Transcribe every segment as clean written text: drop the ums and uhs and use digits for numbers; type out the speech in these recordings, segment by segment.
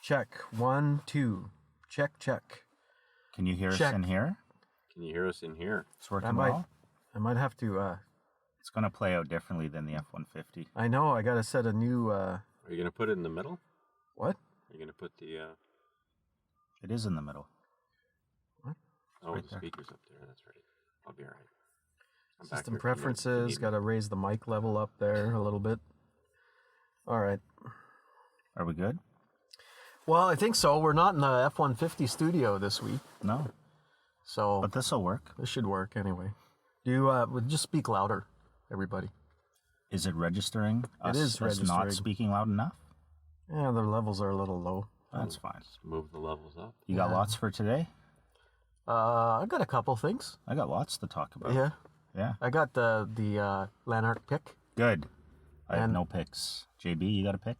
Check. 1, 2. Check. Can you hear us in here? Can you hear us in here? It's working well. I might have to... It's going to play out differently than the F-150. I know. I got to set a new... Are you going to put it in the middle? What? Are you going to put the... It is in the middle. What? Oh, right the there. speaker's up there. That's right. I'll be all right. I'm back System here if you preferences. need Got to raise the mic level up there a little bit. All right. Are we good? Well, I think so. We're not in the F-150 studio this week. No. So But this will work. this should work anyway. Do you just speak louder, everybody? Is it registering us, is us not registering. speaking loud enough? Yeah, the levels are a little low. That's fine. Just move the levels up. You got lots for today? I got a couple things. I got lots to talk about. Yeah. Yeah. I got the Lanark pick. Good. I have And- no picks. JB, you got a pick?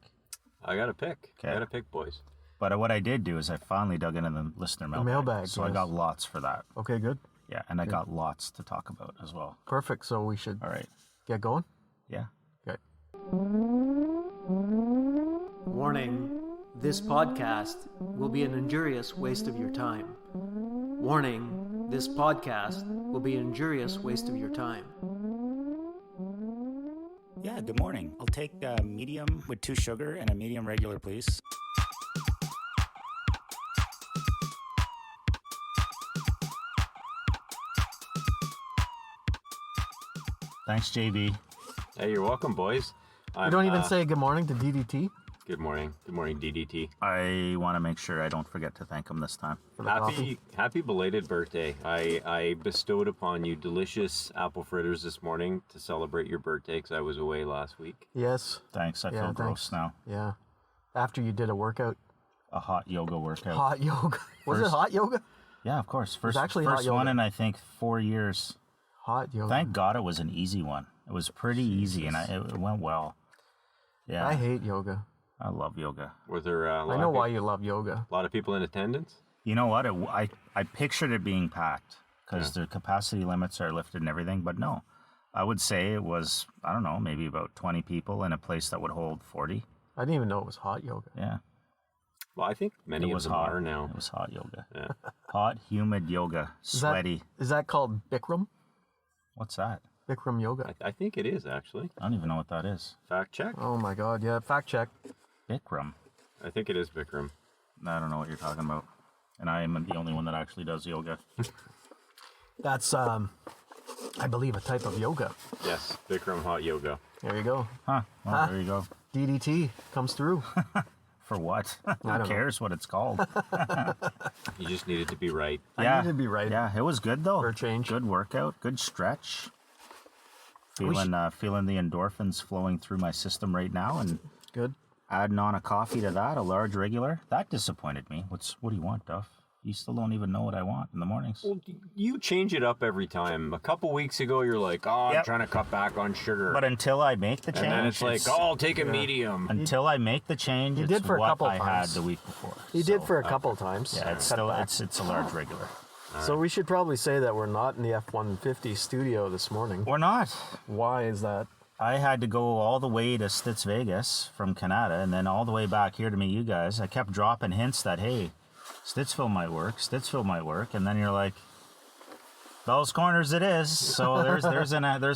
I got a pick. Okay. I got a pick, boys. But what I did do is I finally dug into the listener mailbag. mailbag, So I yes. got lots for that. Okay, good. Yeah, and I got lots to talk about as well. Perfect. So we should All right. get going. Yeah. Okay. Warning, this podcast will be an injurious waste of your time. Warning, this podcast will be an injurious waste of your time. Yeah, good morning. I'll take a medium with 2 sugar and a medium regular, please. Thanks, JB. Hey, you're welcome, boys. You don't even say good morning to DDT Good morning. Good morning, DDT. I want to make sure I don't forget to thank him this time. for the coffee. Happy belated birthday. I bestowed upon you delicious apple fritters this morning to celebrate your birthday because I was away last week. Yes. Thanks. I Yeah, feel gross thanks. now. Yeah. After you did a workout. A hot yoga workout. Hot yoga. Was it First- hot yoga? Yeah, of course. First, actually hot first one yoga. in, I think, 4 years. Hot yoga. Thank God it was an easy one. It was pretty easy, and it went well. Yeah, I hate yoga. I love yoga. Were there a I know why you love yoga. lot of people in attendance? You know what? I pictured it being packed because the capacity limits are lifted and everything, but no. I would say it was, I don't know, maybe about 20 people in a place that would hold 40. I didn't even know it was hot yoga. Yeah, Well, I think many it of was them hot. are now. It was hot yoga. Yeah. Hot, humid yoga. Sweaty. Is that called Bikram? What's that? Bikram yoga. I think it is, actually. I don't even know what that is. Fact check. Oh my God. Yeah. Fact check. Bikram. I think it is Bikram. I don't know what you're talking about. And I am the only one that actually does yoga. That's, I believe, a type of yoga. Yes, Bikram hot yoga. There you go. Huh. Well, there you go. DDT comes through. For what? don't know. Who cares what it's called? You just need it to be right. Yeah, needed to be right. Yeah, it was good though. For a change. Good workout, good stretch. Feeling the endorphins flowing through my system right now, and Good. adding on a coffee to that, a large regular. That disappointed me. What do you want, Duff? You still don't even know what I want in the mornings. Well, you change it up every time. A couple weeks ago, you're like, I'm Yep. trying to cut back on sugar. But until I make the change, and then it's like, I'll take a medium. until I make the change, You it's did for a what couple I times. had the week before. He So, did for a couple times. Yeah, it's Cut still back. it's a large regular. So we should probably say that we're not in the F-150 studio this morning. We're not. Why is that? I had to go all the way to Stitz Vegas from Canada and then all the way back here to meet you guys. I kept dropping hints that, hey, Stittsville might work. And then you're like, Bell's Corners it is. So there's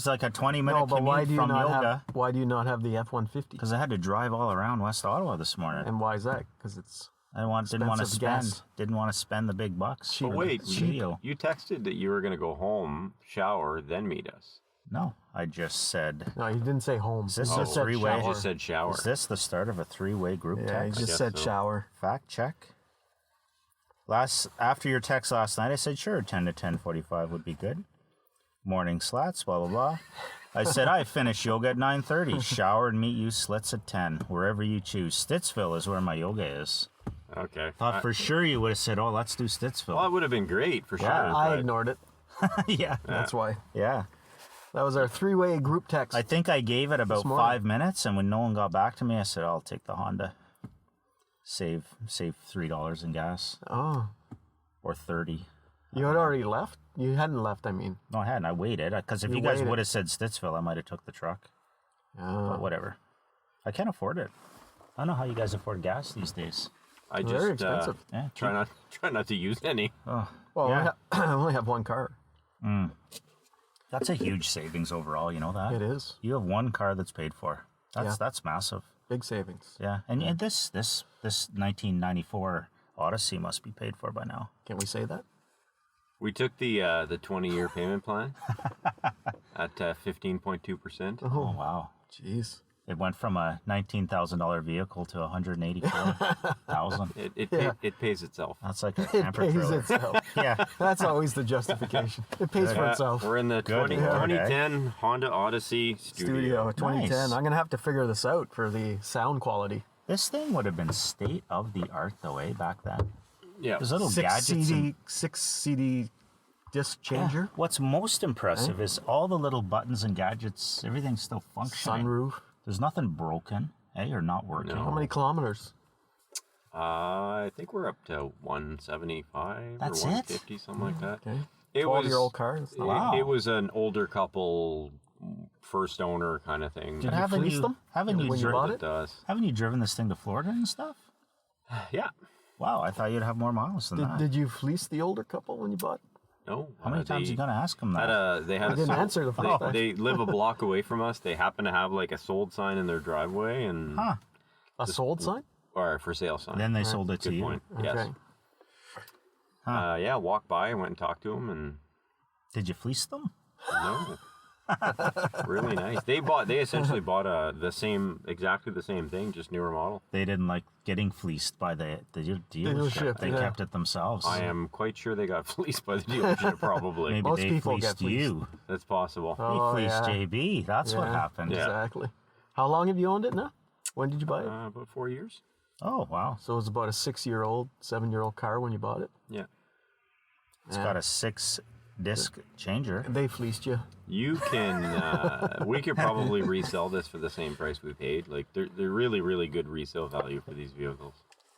like a 20-minute but why commute do you from not yoga. have? Why do you not have the F-150? Because I had to drive all around West Ottawa this morning. And why is that? Because it's Didn't want to expensive gas. spend the big bucks. Cheap. for But wait, the video. you texted that you were going to go home, shower, then meet us. No, I just said, no. He didn't say home. Is this he a just said three-way? You shower. just said shower. is this the start of a 3-way group Yeah, he text? just guess said so. shower. Fact check. After your text last night, I said, sure, 10 to 10:45 would be good. Morning slats, blah, blah, blah. I said, I finish yoga at 9:30. Shower and meet you slits at 10, wherever you choose. Stittsville is where my yoga is. Okay. Thought for sure you would have said, oh, let's do Stittsville. Well, that would have been great for sure. Yeah, I but ignored it. yeah. That's why. Yeah. That was our 3-way group text. I think I gave it about morning. 5 minutes, and when no one got back to me, I said, I'll take the Honda. Save $3 in gas. Oh, Or 30. you had already left? You hadn't left, I mean. No, I hadn't. I waited. Because if You you guys waited. would have said Stittsville, I might have took the truck. But whatever. I can't afford it. I don't know how you guys afford gas these days. I just Very expensive. Yeah, try not to use any. Oh, Well, yeah. I only have one car. That's a huge savings overall. You know that? It is. You have one car that's paid for. That's massive. Big savings. Yeah, and this 1994 Odyssey must be paid for by now. Can we say that? We took the 20-year payment plan at 15.2%. Oh wow! Jeez. It went from a $19,000 vehicle to $184,000. It pays itself. That's like a It camper pays trailer. itself. Yeah. That's always the justification. It pays for itself. We're in the Good 2010 Honda Odyssey Studio. 2010. Nice. I'm gonna have to figure this out for the sound quality. This thing would have been state of the art though, back then. Yeah. There's little Six gadgets. and- CD disc changer. What's most impressive is all the little buttons and gadgets. Everything's still functioning. Sunroof. There's nothing broken, or not working. How many kilometers? I think we're up to 175 That's or it? 150, something like that. Okay. It was 12-year-old car. It's not Wow. It was an older couple, first owner kind of thing. Did you fleece them? Haven't when you bought It it? does. Haven't you driven this thing to Florida and stuff? Yeah. Wow, I thought you'd have more miles than that. Did you fleece the older couple when you bought it? No. How many times you gonna ask them that? They had I didn't answer the first time. They live a block away from us. They happen to have like a sold sign in their driveway and Huh. A sold sign? or a for sale sign. Then they sold it to Good you. point. Yes. Okay. Yeah. Walked by, went and talked to them, and Did you fleece them? no. Really nice. They essentially bought exactly the same thing, just newer model. They didn't like getting fleeced by the dealership. They yeah. kept it themselves. I am quite sure they got fleeced by the dealership, probably. Maybe Most they people fleeced get fleeced. you. That's possible. Oh, They fleeced yeah. JB. That's what Yeah. happened. Yeah. Exactly. How long have you owned it now? When did you buy it? About 4 years. Oh wow. So it was about a 7-year-old car when you bought it. Yeah. It's got a 6-disc changer. They fleeced you. You can. We could probably resell this for the same price we paid. Like they're really, really good resale value for these vehicles.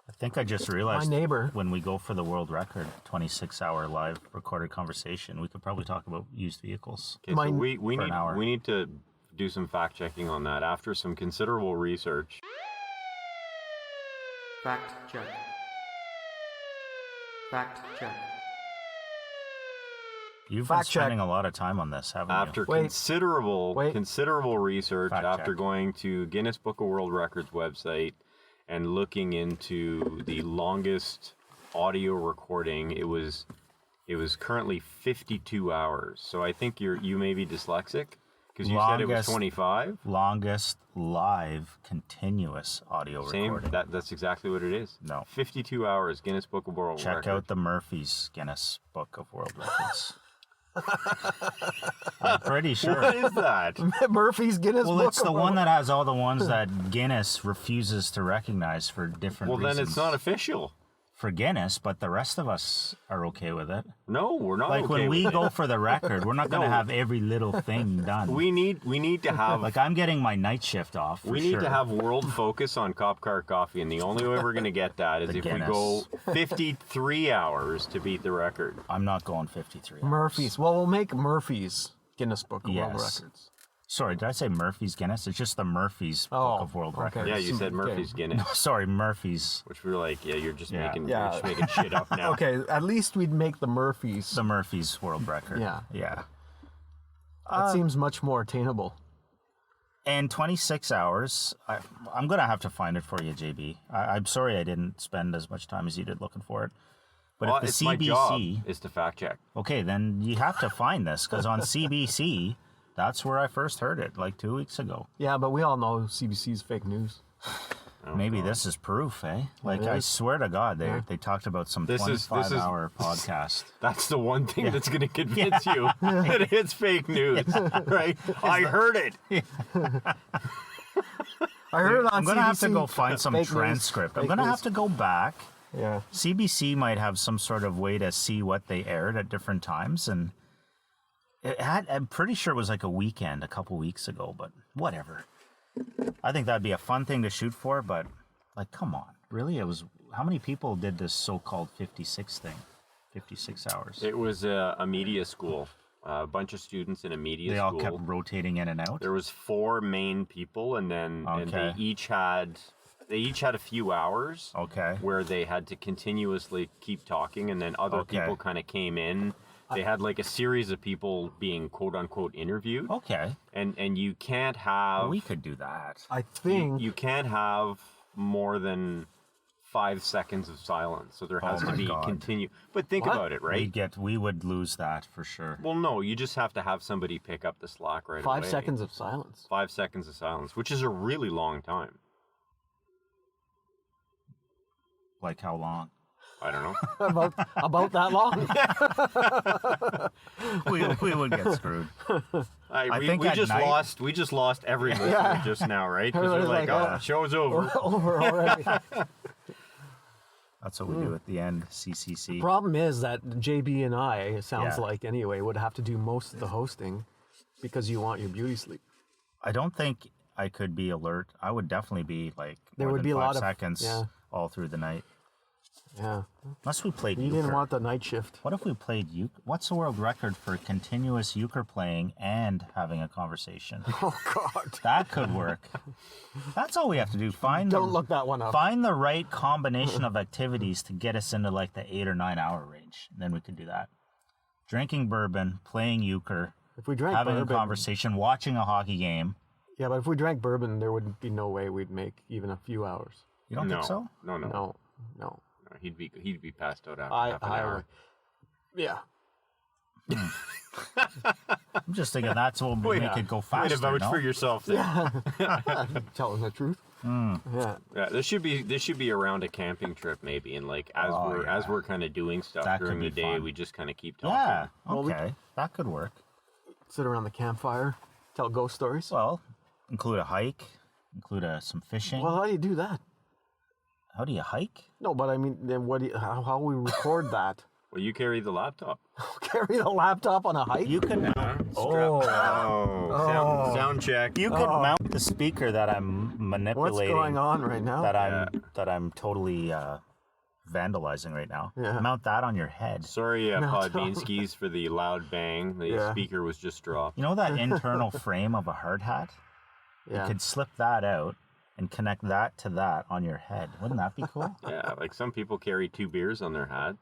I think I just realized My neighbor. when we go for the world record 26-hour live recorded conversation, we could probably talk about used vehicles. Okay, My- so we For an hour. need to do some fact checking on that after some considerable research. Fact check. Fact check. You've Fact been spending a lot of time on this, haven't After Wait. considerable research, Fact after check. going to Guinness Book of World Records website and looking into the longest audio recording, it was currently 52 hours. So I think you may be dyslexic because you said it was Longest- 25. you? Longest live continuous audio Same. recording. That's exactly what it is. No. 52 hours. Guinness Book of World Check Records. out the Murphy's Guinness Book of World Records. I'm pretty sure. What is that? Murphy's Guinness Well, Book it's the of one World- that has all the ones that Guinness refuses to recognize for different Well, reasons. then it's not official. for Guinness, but the rest of us are okay with it. No, we're not. Like okay when we with go it. for the record, we're not going to No. have every little thing done. we need to have Like I'm getting my night shift off. For we need sure. to have world focus on Cop Car Coffee, and the only way we're going to get that is The if Guinness. we go 53 hours to beat the record. I'm not going 53. hours. Murphy's. Well, we'll make Murphy's Guinness Book of World Yes. Records. Sorry, did I say Murphy's Guinness? It's just the Murphy's Oh, Book of World okay. Records. Yeah, you said Okay. Murphy's Guinness, Sorry, Murphy's. which we were like, yeah, you're just Yeah. making Yeah. you're just making shit up now. Okay, at least we'd make the Murphy's. The Murphy's World Record. Yeah. Yeah. That seems much more attainable. And 26 hours, I'm going to have to find it for you, JB. I'm sorry I didn't spend as much time as you did looking for it. But Well, if the it's my job CBC... is to fact check. Okay, then you have to find this, because on CBC, that's where I first heard it, like 2 weeks ago. Yeah, but we all know CBC's fake news. Maybe this is proof, eh? Like, It I is. swear to God, they talked about some This is- 25-hour podcast. That's the one thing that's going to convince you that it's fake news, right? I heard it. I heard it on I'm going to have to CBC. go find some Fake news. transcript. I'm Fake going to news. have to go back. Yeah. CBC might have some sort of way to see what they aired at different times, and I'm pretty sure it was like a weekend a couple weeks ago, but whatever. I think that'd be a fun thing to shoot for, but like, come on, really? It was how many people did this so-called 56 thing? 56 hours. It was a media school, a bunch of students in a media They all school. kept rotating in and out. There was 4 main people, and then and Okay. they each had they each had a few hours. Okay. Where they had to continuously keep talking, and then other people kind of came in. They had like a series of people being quote unquote interviewed. Okay. And you can't have. We could do that. I think You can't have more than 5 seconds of silence, so there has to my be God. continue. But think What? about it, right? We would lose that for sure. Well, no, you just have to have somebody pick up the slack right away. 5 seconds of silence. 5 seconds of silence, which is a really long time. Like how long? I don't know. about that long. we would get screwed. We think at just night- lost every listener just now, right? Because they're Everybody's like, like, oh, show's over. Over already. That's what we do at the end. CCC. Problem is that JB and I, it sounds Yeah. like anyway, would have to do most of the hosting because you want your beauty sleep. I don't think I could be alert. I would definitely be like There more would than be a 5 lot of- seconds yeah. all through the night. Yeah. Unless we played You euchre. didn't want the night shift. What if we played euchre? What's the world record for continuous euchre playing and having a conversation? Oh, God. That could work. That's all we have to do. Don't look that one up. Find the right combination of activities to get us into like the 8 or 9 hour range. And then we could do that. Drinking bourbon, playing euchre, If we drank having bourbon, a conversation, watching a hockey game. Yeah, but if we drank bourbon, there would be no way we'd make even a few hours. You don't No, think so? no. No. No, He'd be passed out after half an hour. Yeah. I'm just thinking that's what would make it go faster. Wait, vouch no? for yourself. Then. Telling the truth. Yeah. Yeah, this should be around a camping trip maybe, and like as we're kind of doing stuff That during could the be day, fun. we just kind of keep talking. Yeah. Well, we- Okay. That could work. Sit around the campfire, tell ghost stories. Well, include a hike, include some fishing. Well, how do you do that? How do you hike? No, but I mean, then how we record that? Well, you carry the laptop. Carry the laptop on a hike? You could mount. Sound check. You could mount the speaker that I'm What's manipulating. going on right now? That I'm totally vandalizing right now. Yeah. Mount that on your head. Sorry, Podbeanskis, for the loud bang. The Yeah. speaker was just dropped. You know that internal frame of a hard hat? Yeah. You could slip that out and connect that to that on your head. Wouldn't that be cool? Yeah, like some people carry 2 beers on their hat.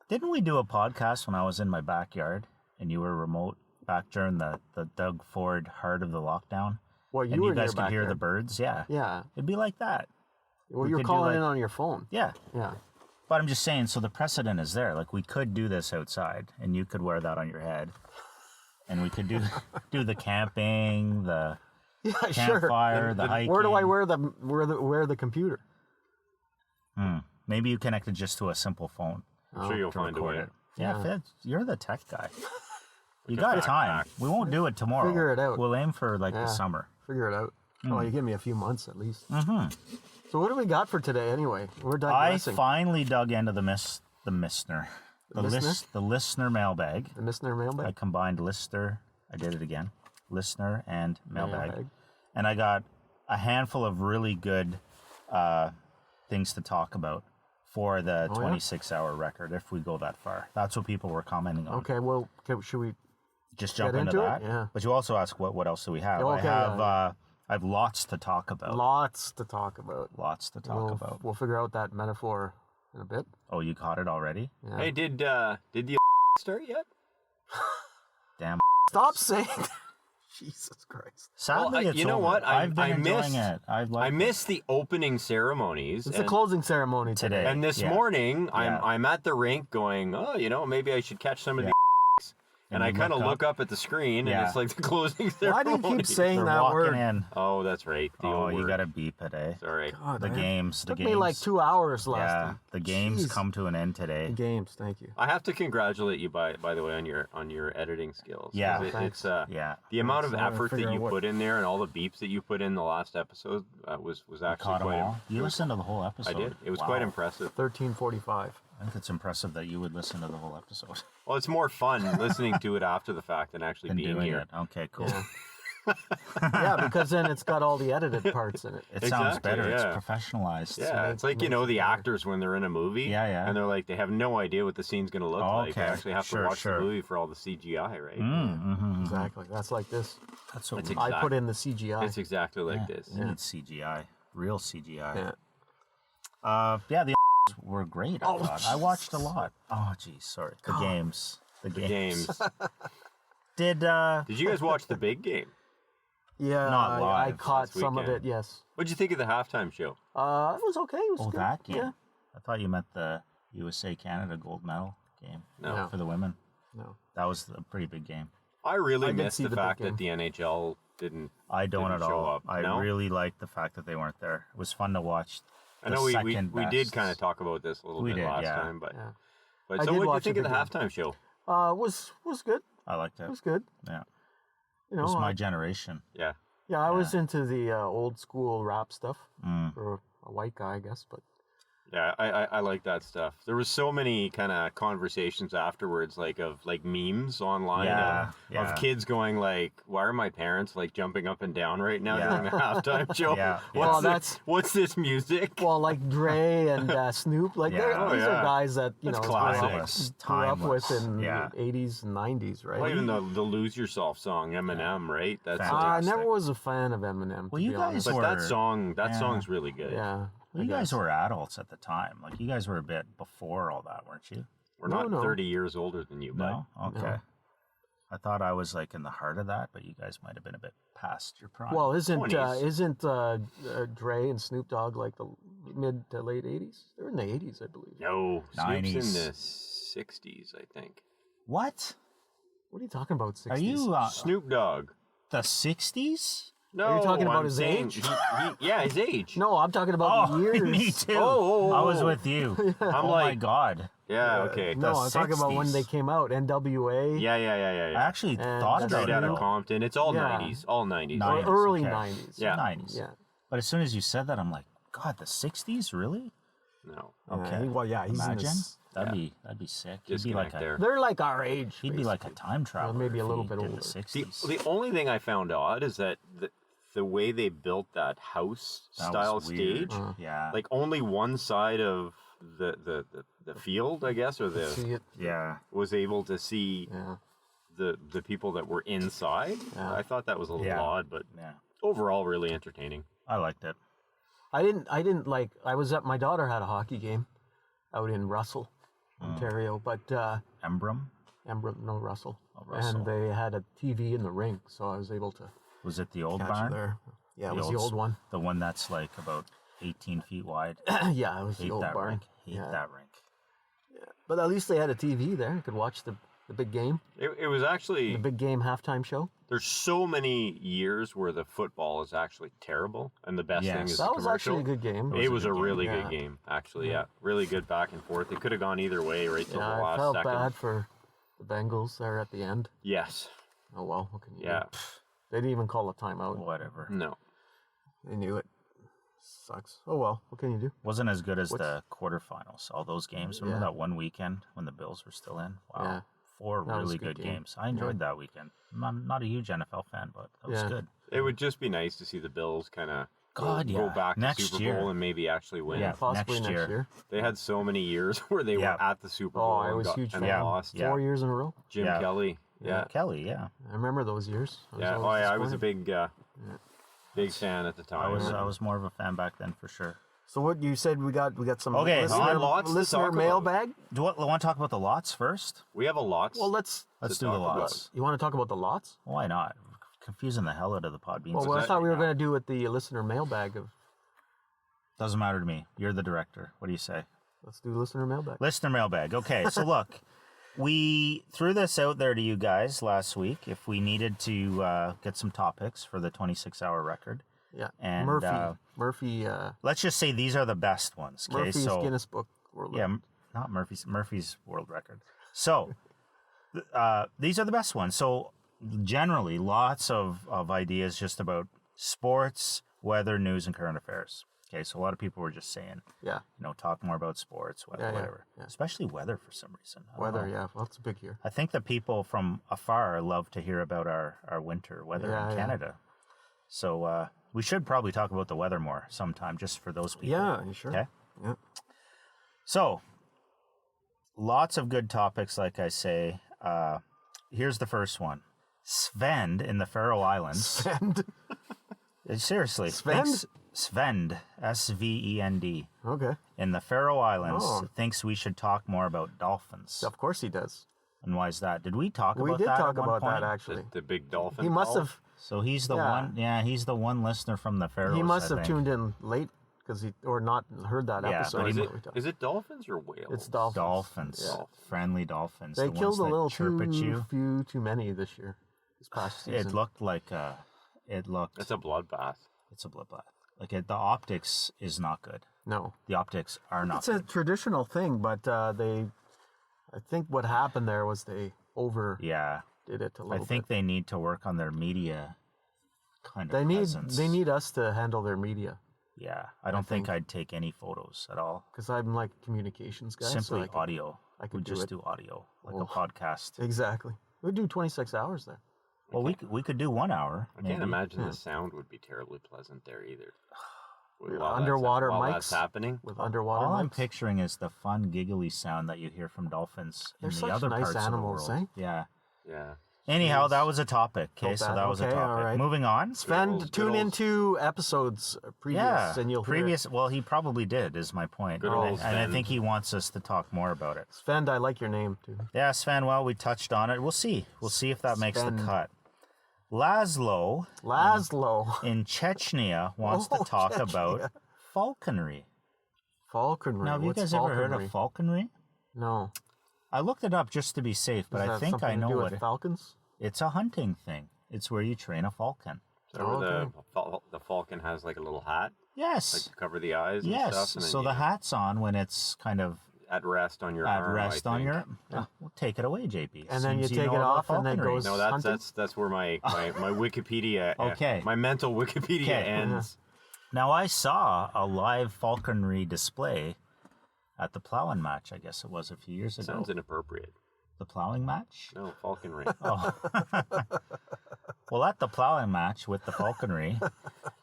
Didn't we do a podcast when I was in my backyard and you were remote back during the Doug Ford heart of the lockdown? Well, you And were you in guys your could hear the backyard. birds? Yeah. Yeah. It'd be like that. Well, We you're could do calling like- in on your phone. Yeah. Yeah. But I'm just saying, so the precedent is there. Like, we could do this outside, and you could wear that on your head. And we could do the camping, the Yeah, sure. campfire, the hiking. Where do I wear the computer? Maybe you connect it just to a simple phone. I'm sure you'll find a record way. it. Yeah, Yeah. Fitz, you're the tech guy. You got time. We won't do it tomorrow. Figure it out. We'll aim for like Yeah. the summer. Figure it out. Hmm. Oh, you give me a few months at least. Mm-hmm. So what do we got for today anyway? We're I digressing. finally dug into the listener mailbag. The listener I mailbag? combined lister. I did it again. Listener and mailbag. Mailbag. And I got a handful of really good things to talk about for the 26-hour record if we go that far. That's what people were commenting on. Okay, well, should we? Just jump Get into into it? that. Yeah. But you also ask what else do we have? Okay, I have lots to talk about. Lots to talk about. Lots to talk about. We'll figure out that metaphor in a bit. Oh, you caught it already? Yeah. Hey, did the start yet? Damn. Stop saying that. Jesus Christ. Sadly, Well, it's you know over. what? I've been I enjoying missed- it. I missed the opening ceremonies. It's the and- closing ceremony Today. And this Yeah. morning, Yeah. I'm at the rink going, maybe I should catch some of Yeah. the. And I you kind of look look up at the screen, Yeah. and it's like the closing Why do ceremony. you keep saying They're that walking word? in. Oh, that's right. The Oh, old you word. got to beep it, eh? Sorry. God, The man. games. Took the me games. like 2 hours last Yeah, time. the games Jeez. come to an end today. The games, thank you. I have to congratulate you by the way on your editing skills. 'cause Yeah. it's Yeah. the amount of So I effort that figure you out what- put in there and all the beeps that you put in the last episode was actually Caught them quite. all. You listened to the whole episode. I did. It was Wow. quite impressive. 13:45. I think it's impressive that you would listen to the whole episode Well, it's more fun listening to it after the fact than actually and being doing here. it. Okay, cool. Yeah. Yeah, because then it's got all the edited parts in it. It sounds Exactly, better. It's yeah. professionalized. Yeah, it's like, the actors when they're in a movie. Yeah, yeah. And they're like, they have no idea what the scene's going to look Oh, like. They okay. actually have Sure, to watch sure. the movie for all the CGI, right? Exactly. That's like this. That's what It's we exact- I put in the CGI. It's exactly like this. need CGI. real CGI. Yeah. Yeah, the were great. I thought. I watched a lot. Oh, geez, sorry. The games. The games. Games. Did Did you guys watch the big game? Yeah, Not I live caught last some of weekend. it. Yes. What'd you think of the halftime show? It was okay. It was Oh, good. that game. Yeah. I thought you meant the USA Canada gold medal game No. for the women. No. That was a pretty big game. I really I did missed see the the big fact game. that the NHL didn't. I don't Didn't at show all. up, I no? really liked the fact that they weren't there. It was fun to watch. I know we second did best. kind of talk about this a little We bit did, last yeah. time, but Yeah. but I so did what did you watch think the of the big halftime show? Was good. I liked It it. was good. Yeah. You It was know, my generation. Yeah, yeah, I was into the old school rap stuff Mm. for a white guy, I guess. But yeah, I like that stuff. There was so many kind of conversations afterwards, like memes online Yeah, yeah. of kids going like, "Why are my parents like jumping up and down right now Yeah. during the halftime show? Yeah. Well, what's this music?" well, like Dre and Snoop, like Yeah. these Oh, yeah. are guys that That's grew classics. up with in Yeah. the 80s and 90s, right? Well, even the "Lose Yourself" song, Eminem, right? That's Fantastic. I never was a fan of Eminem. Well, to you be guys honest. but were- that yeah. song's really good. Yeah. Well, you I guys guess. were adults at the time. Like, you guys were a bit before all that, weren't you? We're No, not no. 30 years older than you, No? bud. Okay. I thought I was, like, in the heart of that, but you guys might have been a bit past your prime. Well, isn't 20s. Dre and Snoop Dogg like the mid to late 80s? They're in the 80s, I believe. No, Snoop's 90s. in the 60s, I think. What? What are you talking about? 60s? Are you Snoop Dogg. the 60s? No, talking about I'm his saying age? yeah, his age. No, I'm talking about the years. me too. Oh, I was with you. I'm oh, my like- God. Yeah, okay. No, The I'm talking about when 60s. they came out. NWA. Yeah. I actually And thought that's about Straight it. out of though. Compton. It's all Yeah. 90s. All 90s. Or 90s, early okay. 90s. Yeah. 90s. Yeah. But as soon as you said that, I'm like, God, the 60s? Really? No. Okay. Well, yeah, he's in Imagine. his, That'd be sick. He'd be Disconnect like there. they're like our age. He'd be like a time traveler. maybe a if little he bit did older. The The, 60s. the only thing I found odd is that the way they built that house That style was weird. stage, Yeah. like only one side of the field, I guess, or See it. yeah. was able to see Yeah. the people that were inside. Yeah. I thought that was a little Yeah. odd, but Yeah. overall really entertaining. I liked it. I didn't like. I was at my daughter had a hockey game out in Russell, Ontario, but Embrum? no Russell, Russell. and they had a TV in the rink, so I was able to Was it the old catch barn? it there. Yeah, it The was the old one. The one that's like about 18 feet wide. Yeah, it was Hate the old that barn. rink. Hate Yeah. that rink. But at least they had a TV there. You could watch the big game, It was actually the big game halftime show. there's so many years where the football is actually terrible, and the best thing Yes. is That the was commercial. actually a good game. It was a good game. really Yeah. good game, actually. Yeah, really good back and forth. It could have gone either way right till Yeah, the I last felt second. bad for the Bengals there at the end. Yes. Oh well, what can you Yeah. do? They didn't even call a timeout. Whatever. No. They knew it. Sucks. Oh well, what can you do? Wasn't as good as What's- the quarterfinals. All those games. Remember Yeah. that one weekend when the Bills were still in? Wow. Yeah. 4 That was really a good good game. games. I enjoyed that weekend. I'm not a huge NFL fan, but that was Yeah. good. It would just be nice to see the Bills kind of God, go yeah. back Next to Super year. Bowl and maybe actually win. Yeah. Possibly next next year. year. They had so many years where they Yeah. were at the Super Oh, Bowl I and, was huge and fan. lost. Yeah. 4 years in a row. Jim Yeah. Kelly. Yeah. Kelly, yeah. I remember those years. Yeah. Oh, yeah. I was a big fan at the time. I was more of a fan back then for sure. So what you said we got some Okay, listener, lots to listener talk about. mailbag. Do you want to talk about the lots first? We have a lot. Well, let's Let's To do the talk about. lots. you want to talk about the lots? Why not? Confusing the hell out of the pod beans. Well, I that- thought we were going to do with the listener mailbag of. Doesn't matter to me. You're the director. What do you say? Let's do listener mailbag. Listener mailbag. Okay, so look, we threw this out there to you guys last week if we needed to get some topics for the 26-hour record. Yeah. And, Murphy. Let's just say these are the best ones. Okay, Murphy's so Guinness Book World. yeah, not Murphy's world record. So these are the best ones. So generally, lots of ideas just about sports, weather, news, and current affairs. Okay, so a lot of people were just saying, Yeah. talk more about sports, weather, Yeah, yeah, whatever. yeah. Especially weather for some reason. I don't Weather. know. Yeah. Well, it's big here. I think the people from afar love to hear about our winter weather Yeah, in yeah. Canada. So we should probably talk about the weather more sometime, just for those people. Yeah. You sure? Okay. Yeah. So, lots of good topics, like I say. Here's the first one. Svend in the Faroe Islands. And Seriously. Svend? Svend, S-V-E-N-D, Okay. in the Faroe Islands, Oh. thinks we should talk more about dolphins. Of course he does. And why is that? Did we talk We about did that talk at one about point? that actually. The big dolphin. He must call? have. So he's the Yeah. one. Yeah, he's the one listener from the Faroes. He must I have think. tuned in late because or not heard that Yeah, episode. but Is he- it, is it dolphins or whales? It's dolphins. Dolphins, Yeah. friendly dolphins. They the killed ones a that little chirp at you. too many this year. This past season. It looked like it looked. It's a bloodbath. It's a bloodbath. Like the optics is not good. No. The optics are not It's a good. traditional thing, but I think what happened there was they overdid Yeah, it a I little think bit. they need to work on their media kind of presence. They need us to handle their media Yeah, I don't think I'd take any photos at all. because I'm like a communications guy. Simply so I could- audio. I could we do just it. do audio, like Oh. a podcast. Exactly. We do 26 hours there. Well, we could do 1 hour. I can't imagine the sound would be terribly pleasant there either. Underwater while mics that's happening. with underwater All I'm mics. picturing is the fun, giggly sound that you hear from dolphins They're in the such other nice parts animals, of the world. eh? Yeah. Yeah. Anyhow, that was a topic. Okay, Felt so bad. that was a Okay, all topic. right. Moving on. Sven, Good tune old- into episodes previous, and you'll hear. previous. Well, he probably did. Is my point. Good and, old and I Sven. think he wants us to talk more about it. Sven, I like your name too. Yeah, Sven. Well, we touched on it. We'll see. We'll see if that makes the Sven. cut. Laszlo Laszlo. in Chechnya wants Oh, to talk Chechnya. about falconry. Falconry. Now, have you What's guys ever heard falconry? of falconry? No. I looked it up just to be safe, but Does I that think something I to know do what with falcons. it's a hunting thing. It's where you train a falcon. Is that where okay. the falcon has like a little hat, like Yes. to cover the eyes and Yes. stuff? And then So the you- hat's on when it's kind of at rest on your at arm. rest I on think. your. Well, take it away, JP. And then you Seems take know it about off and then falconry. goes- No, hunting? that's where my Wikipedia Okay. my mental Wikipedia Okay. ends. Now I saw a live falconry display at the plowing match. I guess it was a few years ago. Sounds inappropriate. The plowing match. No, falconry. Oh. Well, at the plowing match with the falconry,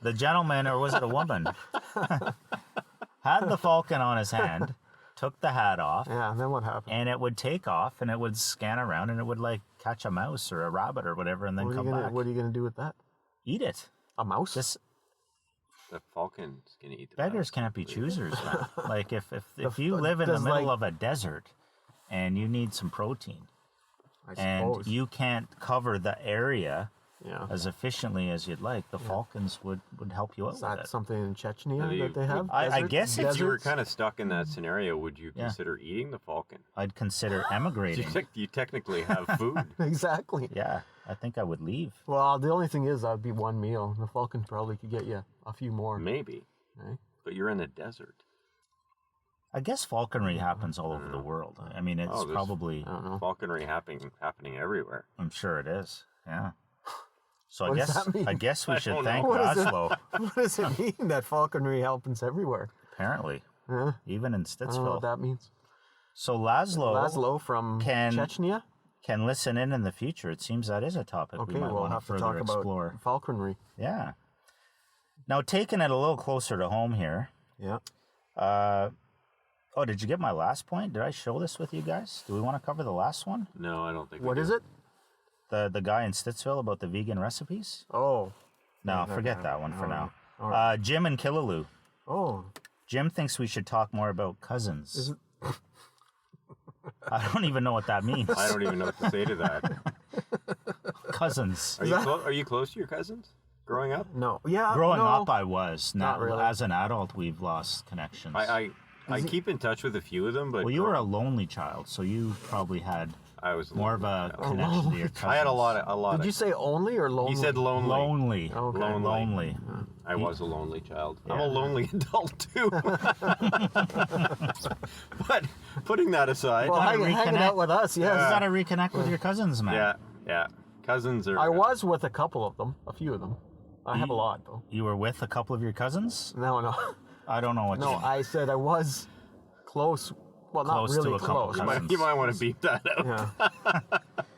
the gentleman, or was it a woman, had the falcon on his hand, took the hat off, Yeah. And then what happened? and it would take off and it would scan around and it would like catch a mouse or a rabbit or whatever and then What are, come you gonna, back. what are you gonna do with that? Eat it. A mouse? This The falcon's gonna eat the beggars mouse. can't be choosers, man. Like if you live in the does, middle like- of a desert and you need some protein I and suppose. you can't cover the area Yeah. as efficiently as you'd like, the falcons would help you out Is with that it. something in Chechnya Now, that they have? I Desert- guess if If you were deserts? kind of stuck in that scenario, would you Yeah. consider eating the falcon? I'd consider You, emigrating. you technically have food. Exactly. Yeah, I think I would leave. Well, the only thing is that'd be one meal. The falcon probably could get you a few more. Maybe, Right? but you're in the desert. I guess falconry happens all over the world. I mean, it's Oh, there's- probably, I don't know. Falconry happening everywhere. I'm sure it is. Yeah. So What does that mean? I guess we I should don't thank know. What is it? Laszlo. What does it mean that falconry happens everywhere? Apparently, Huh? even in I don't know Stittsville. what that means. So Laszlo, Laszlo from can- Chechnya? can listen in the future. It seems that is a topic we Okay, might we'll want to have to further talk explore. about falconry. Yeah. Now, taking it a little closer to home here. Yeah. Oh, did you get my last point? Did I show this with you guys? Do we want to cover the last one? No, I don't think. What we is do. it? The guy in Stittsville about the vegan recipes? Oh. No, forget that one for now. All Jim and Killaloo. Oh. Jim thinks we should talk more about cousins. Is it- I don't even know what that means. I don't even know what to say to that. Cousins. Are you close to your cousins? Growing up, No. Yeah. Growing no. up, I was. Now, Not really. as an adult, we've lost connections. I keep in touch with a few of them, but Well, you were a lonely child, so you probably had I was more of a connection to your cousins. I had a lot of. Did you say only or lonely? He said lonely. lonely. Okay. Lonely. I was a lonely child. I'm Yeah. a lonely adult too. But putting that aside, Well, gotta hanging reconnect. out with us, yes. You gotta reconnect with your cousins, man. yeah, cousins are. I was with a couple of them, a few of them. I have a lot though. You were with a couple of your cousins? No. I don't know what No, you I said I was close. Well, Close not to really a couple close. cousins. You might want to beep that out. Yeah.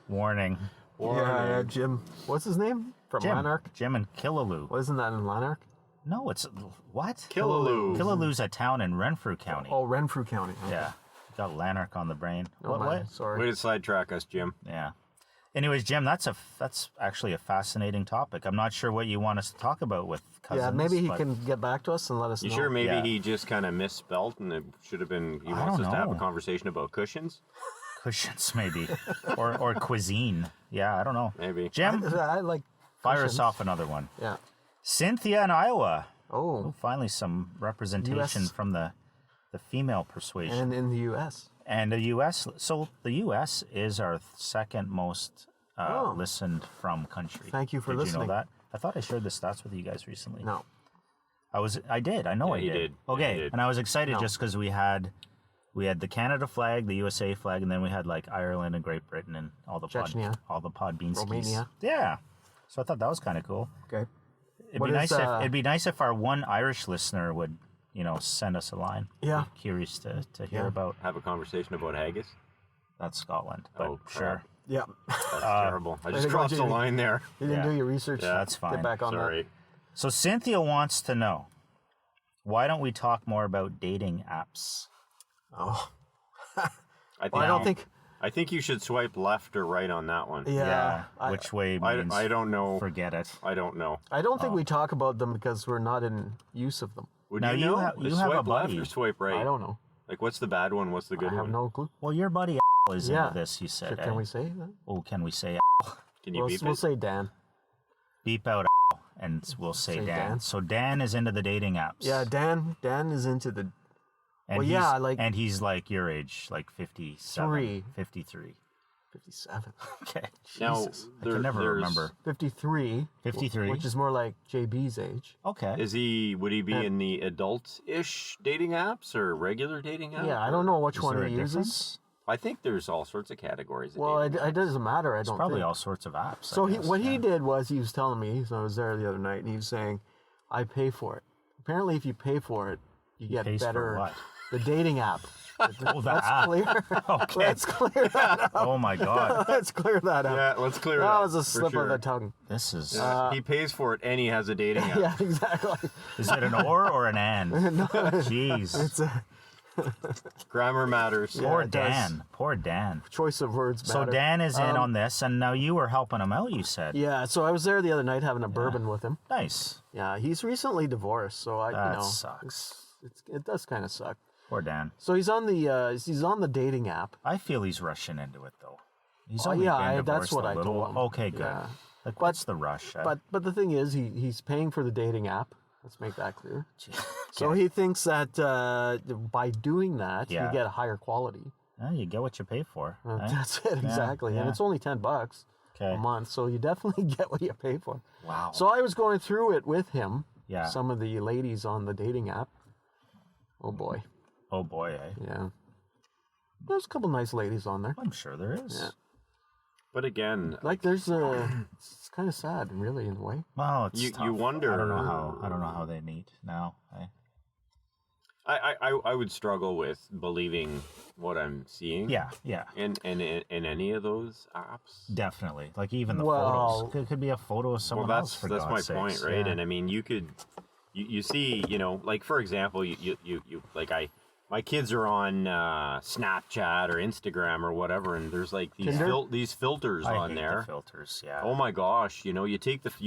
Warning. Yeah, Jim. What's his name? From Jim. Lanark? Jim and Killaloo. Well, isn't that in Lanark? No, it's what? Killaloo. Killaloo's a town in Renfrew County. Oh, Renfrew County. Okay. Yeah. Got Lanark on the brain. Oh, my. what? Sorry. Way to sidetrack us, Jim. Yeah. Anyways, Jim, that's actually a fascinating topic. I'm not sure what you want us to talk about with cousins. Yeah, maybe he but can get back to us and let us You know. sure maybe Yeah. he just kind of misspelt and it should have been, he I wants don't us to have a know. conversation about cushions? Cushions, maybe, or cuisine. Yeah, I don't know. Maybe. Jim, I like fire cushions. us off another one. Yeah. Cynthia in Iowa. Oh, Finally, some representation US. from the female persuasion. and in the U.S. And the U.S. So the U.S. is our second most Oh. listened from country. Thank you for Did listening. you know that? I thought I shared the stats with you guys recently. No. I did. I know Yeah, I you did. did. Okay. Yeah, you did. And I was excited No. just because we had the Canada flag, the USA flag, and then we had like Ireland and Great Britain and all the Chechnya. all the Podbeanskis. Romania. Yeah. So I thought that was kind of cool. Okay. It'd What be is, nice if our one Irish listener would, send us a line. Yeah. Be curious to hear Yeah. about. Have a conversation about haggis? That's Scotland, but Oh, sure. crap. Yeah. That's terrible. I just to go, crossed the Jamie. line there. You didn't Yeah. do your research. Yeah, that's fine. Get back on Sorry. So Cynthia wants to know, why don't we talk more about dating apps? that. Oh. I Well, I don't think. I think you should swipe left or right on that one. Yeah. Which way means I don't know. forget it. I don't know. I don't think we talk about them because we're not in use of them. Would Now, you you know? have- you swipe have a left buddy. or swipe right? I don't know. Like, what's the bad one? What's the good I have one? no clue. Well, your buddy is Yeah. into this, you said. Can we say that? Oh, can we say Can you We'll, beep we'll it? say Dan. beep out and we'll say, Say Dan. Dan. So Dan is into the dating apps. Yeah, Dan. Dan is into the And well, he's, yeah, like- and he's like your age, like 57, Three. 53. 57. Okay. Now, Jesus. I can never remember. 53. 53. Which is more like JB's age. Okay. Would he be in the adult-ish dating apps or regular dating apps? Yeah, I don't know which Is one there he a uses. difference? I think there's all sorts of categories. Of Well, dating it doesn't matter. I It's don't probably think. all sorts of apps. So I guess, what he yeah. did was he was telling me. So I was there the other night, and he was saying, "I pay for it." Apparently, if you pay for it, you get pays for better. what? The dating app. Oh, the Let's app. clear. Okay. Let's clear that up. Oh my God. Let's clear that up. Yeah, let's clear it That up. was a for slip sure. of the tongue. This is. He pays for it and he has a dating app. Yeah, exactly. Is it an or an and? Jeez. It's a Grammar matters. Yeah, Poor it does. Dan. Poor Dan. choice of words. So matter. Dan is in on this, and now you were helping him out. You said. Yeah, so I was there the other night having a bourbon with him. Nice. Yeah, he's recently divorced, so That sucks. it does kind of suck. Poor Dan. So he's on the dating app. I feel he's rushing into it though. He's Oh, only yeah, been that's divorced what a I little. told him. Okay, good. Yeah. Like, what's the rush? But the thing is, he's paying for the dating app. Let's make that clear. Gee. So he thinks that by doing that, Yeah. you get a higher quality. Yeah, you get what you pay for. eh? That's it, exactly. And yeah. it's only $10 Okay. a month, so you definitely get what you pay for. Wow. So I was going through it with him. Yeah. Some of the ladies on the dating app. Oh boy. Oh boy, eh? Yeah. There's a couple nice ladies on there. I'm sure there is. Yeah. But again, Like there's it's kind of sad, really, in a way. Well, it's You- tough. you wonder- I don't know how they meet now. Eh? I would struggle with believing what I'm seeing. Yeah, yeah, In any of those apps. definitely. Like even the Well- photos. Could be a photo of someone Well, else. For that's my God's point, sakes. right? Yeah. And I mean, you see, like for example, you like my kids are on Snapchat or Instagram or whatever, and there's like these Tinder? these filters I on hate there. the filters. Yeah. Oh my gosh, you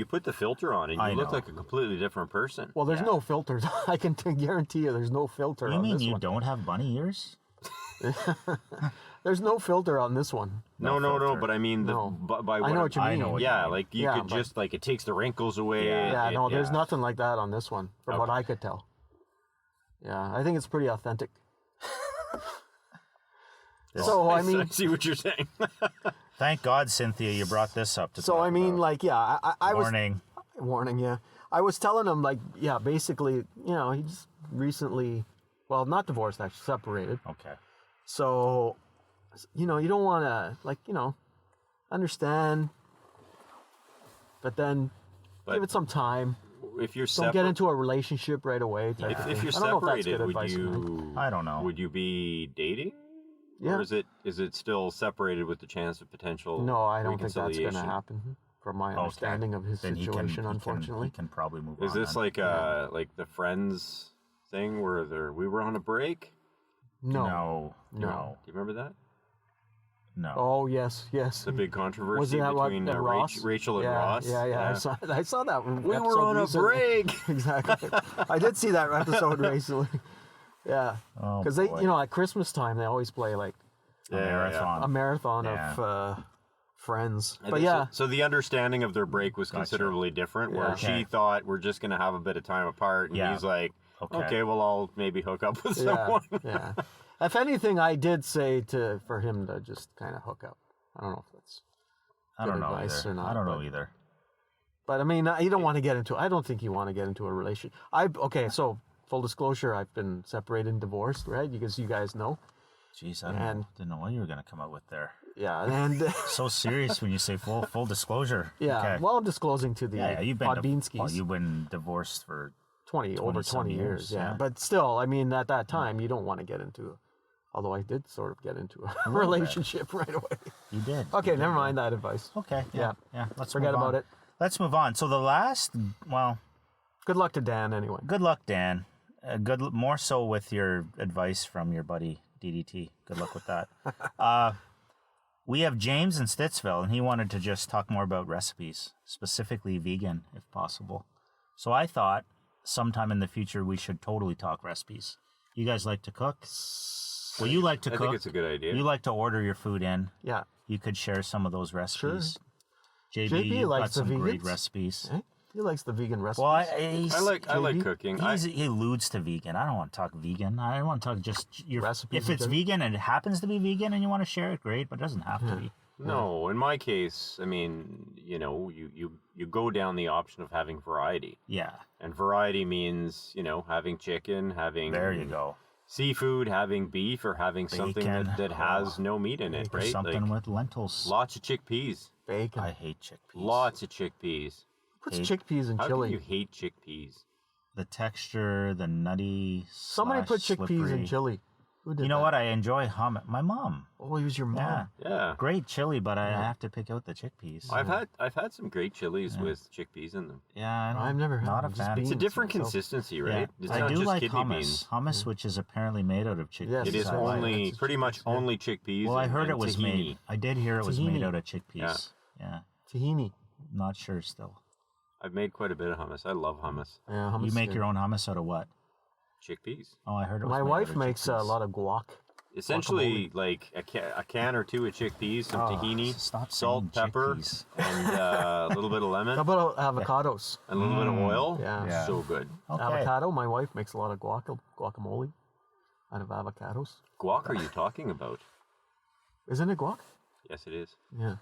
put the filter on and you I look know. like a completely different person. Well, there's Yeah. no filters. I can guarantee you, there's no filter you on mean this you one. don't have bunny ears? There's no filter on this one. No, filter. but I mean, No. by I what know what you I mean. know what yeah, you mean. like you Yeah, could but- just like it takes the wrinkles away. Yeah. Yeah, no, there's yeah. nothing like that on this one, from what Okay. I could tell. Yeah, I think it's pretty authentic. So I mean, see what you're saying. Thank God, Cynthia, you brought this up to so talk I mean, about. like, yeah, I was Warning. warning. Yeah, I was telling him, like, yeah, basically, he just recently, well, not divorced, actually separated. Okay. So, you don't want to, like, understand, but then give it some time. If you're Don't get into a relationship right away. Type of if thing. you're I don't know if that's separated, good would advice to make. you? I don't know. Would you be dating? Yeah. Or is it still separated with the chance of potential? No, I don't think that's going to reconciliation? happen. From my Okay. understanding of his Then he situation, can, unfortunately. he can probably move on. Is this then. like the Friends thing where we were on a break? No. No. No. Do you remember that? No. Oh yes, yes. The big controversy Wasn't that what, between Ross? Rachel and yeah, Ross. Yeah. I saw that. We were on a break. Exactly. I did see that episode recently. Yeah. Oh, Because they, boy. at Christmas time, they always play like Marathon. a marathon Yeah. of Friends. And But so- yeah, So the understanding of their break was considerably different, where Yeah. she Okay. thought we're just going to have a bit of time apart, and Yeah. he's like, Okay. okay, well, I'll maybe hook up with yeah, someone. yeah. If anything, I did say for him to just kind of hook up. I don't know if that's. I don't good know advice either. or not, I don't know but- either. But I mean, you don't want to get into. I don't think you want to get into a relationship. Okay, so full disclosure, I've been separated and divorced, right? Because you guys know. Jeez, I And- didn't know what you were going to come out with there. Yeah, and So serious when you say full disclosure. yeah. Okay. Well, I'm disclosing to the yeah, you've been Podbeanskis. well, you've been divorced for 20 over 20-some 20 years. years, Yeah. yeah. But still, I mean, at that time, you don't want to get into. Although I did sort of get into a relationship right away. you did. Okay, never mind that advice. Okay. Yeah. Yeah. Let's Forget move on. about it. Let's move on. So the last, well, Good luck to Dan anyway. good luck, Dan. More so with your advice from your buddy DDT. Good luck with that. We have James in Stittsville, and he wanted to just talk more about recipes, specifically vegan, if possible. So I thought sometime in the future we should totally talk recipes. You guys like to cook? Well, you like to I cook. think it's a good idea. You like to order your food in. Yeah. You could share some of those recipes. JB, JB you've likes got some the great vegans. recipes. Eh? He likes the vegan recipes. Well, I like JB? cooking. he alludes to vegan. I don't want to talk vegan. I want to talk just your Recipes If in it's general? vegan and it happens to be vegan and you want to share it, great. But it doesn't have to be. No, in my case, I mean, you go down the option of having variety. Yeah, And variety means, having chicken, having there you go. seafood, having beef, or having something Bacon. that has no meat in it, Or right? something Like, with lentils. lots of chickpeas. Bacon. I hate chickpeas. Lots of chickpeas. Puts chickpeas in How chili. can you hate chickpeas? The texture, the nutty. Somebody put chickpeas in slippery. chili. Who did You know that? what? I enjoy hummus. My mom. Oh, he was your mom. Yeah, Yeah. great chili, but I have to pick out the chickpeas. I've had some great chilies with chickpeas in them. Yeah, I don't, I've never had not them, a just fan. It's a beans different myself. consistency, Yeah. right? It's I not do just like kidney hummus. beans. Hummus, which is apparently made out of chickpeas. Yes, It is I like only it. pretty much only chickpeas. Well, I and- heard and it was tahini. made. I did hear it was Tahini. made out of chickpeas. Yeah. Tahini. Not sure still. I've made quite a bit of hummus. I love hummus. Yeah, hummus You make is your good. own hummus out of what? Chickpeas. Oh, I heard it was My made wife out of makes a chickpeas. lot of guac. Essentially, like a can or two of chickpeas, some Oh, tahini, stop salt, saying pepper, chickpeas. and a little bit of lemon, How about avocados? and a little bit of oil. Yeah. Yeah. So good. Okay. Avocado. My wife makes a lot of guacamole out of avocados. Guac are you talking about? Isn't it guac? Yes, it is. Yeah.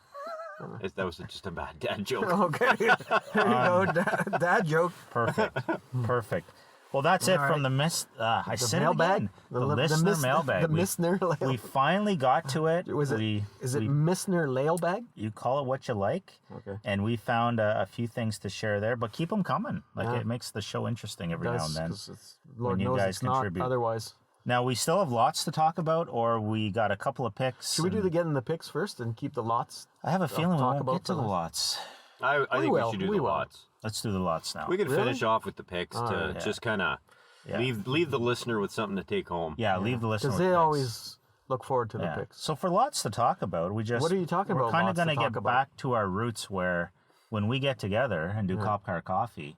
That was just a bad dad joke. Okay. There you go. Dad joke. Perfect. Perfect. Well, that's it All from right. the miss. I said it mailbag? again. The The listener mailbag. The We- listener We mailbag. finally got to it. Is it Missner Mailbag? You call it what you like. Okay. And we found a few things to share there, but keep them coming. Like Yeah. it makes the show interesting every now and then. 'Cause Lord you knows guys it's not contribute. otherwise. Now we still have lots to talk about, or we got a couple of picks. Should we do and the getting the picks first and keep the lots? I have a feeling we talk won't about get to the the- lots. I think we will, should do we the will. lots. Let's do the lots now. We could Really? finish off with the picks All to right. just kind of Yeah. leave the listener with something to take home. Yeah, leave the listener. Because with they picks. always look forward to the Yeah. picks. So for lots to talk about, we just What are you talking we're about, kind of lots to going to talk get about? back to our roots, where when we get together and do Cop Car Coffee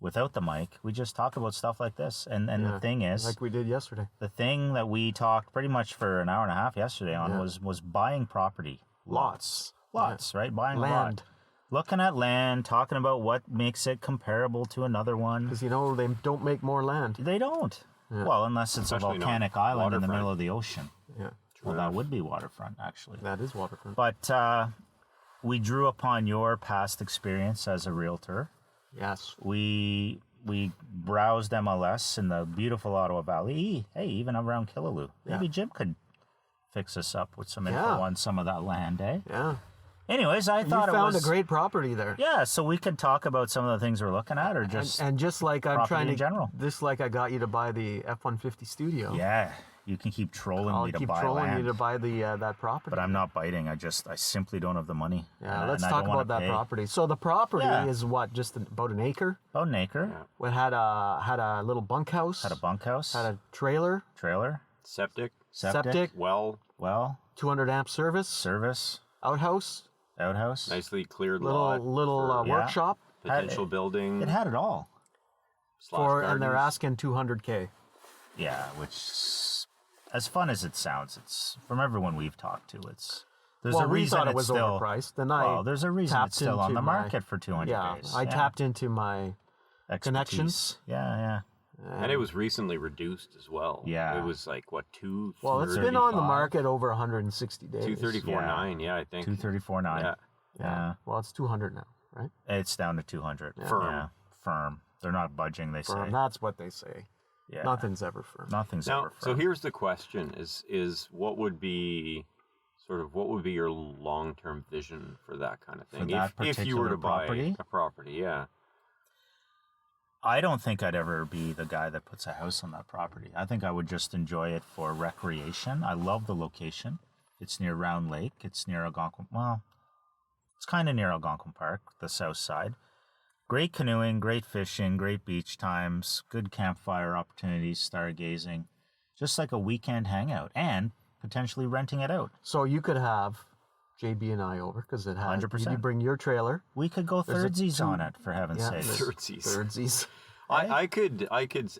without the mic, we just talk about stuff like this. And Yeah, the thing is, like we did yesterday. the thing that we talked pretty much for an hour and a half yesterday on Yeah. was buying property. Lots. Lots, right? Buying a lot. Land. Looking at land, talking about what makes it comparable to another one. Because, they don't make more land. They don't. Well, unless it's Especially a not volcanic island in the waterfront. middle of the ocean. Yeah. Well, that would be waterfront, actually. That is waterfront. But we drew upon your past experience as a realtor. Yes. We browsed MLS in the beautiful Ottawa Valley. Hey, even around Killaloe. Maybe Jim could fix us up with some info Yeah. on some of that land, eh? Yeah. Anyways, I You thought it found was a great property there. Yeah, so we could talk about some of the things we're looking at, or just And just like I'm property trying to, in general. just like I got you to buy the F-150 studio. yeah, you can keep trolling I'll me to keep buy trolling land, you to buy the that property. but I'm not biting. I simply don't have the money. Yeah, and let's I talk don't wanna about that pay. property. So the property Yeah. is what, just about an acre? About an acre. It had a little bunkhouse. Had a bunkhouse. Had a trailer. trailer. Septic, Septic. well, Well, 200 amp service, outhouse, Nicely cleared little lot. Yeah. workshop Potential building. It had it all. and they're asking 200K. Yeah, which, as fun as it sounds, it's from everyone we've talked to. There's a we reason thought it it's was still overpriced. Then there's a reason it's tapped still on into the my- market for 200 Yeah, days. I tapped into my Expertise. connections. Yeah. And it was recently reduced as well. Yeah. It was like, what, Well, it's been on the 235. market over 160 days. 234.9, yeah, I think. 234.9. Yeah. Yeah. Well, it's 200 now, right? It's down to 200. Firm. Yeah, firm. They're not budging, they Firm. say. That's what they say. Yeah. Nothing's ever firm. Nothing's Now, ever firm. so here's the question: is what would be your long-term vision for that kind of thing? that If you were to particular property? buy a property, yeah. I don't think I'd ever be the guy that puts a house on that property. I think I would just enjoy it for recreation. I love the location. It's near Round Lake. It's near Algonquin. Well, it's kind of near Algonquin Park, the south side. Great canoeing, great fishing, great beach times, good campfire opportunities, stargazing. Just like a weekend hangout and potentially renting it out. So you could have JB and I over because it had. 100%. You bring your trailer. We could go There's a thirdsies on it, for heaven's Yeah, sakes. Thirdsies. Thirdsies.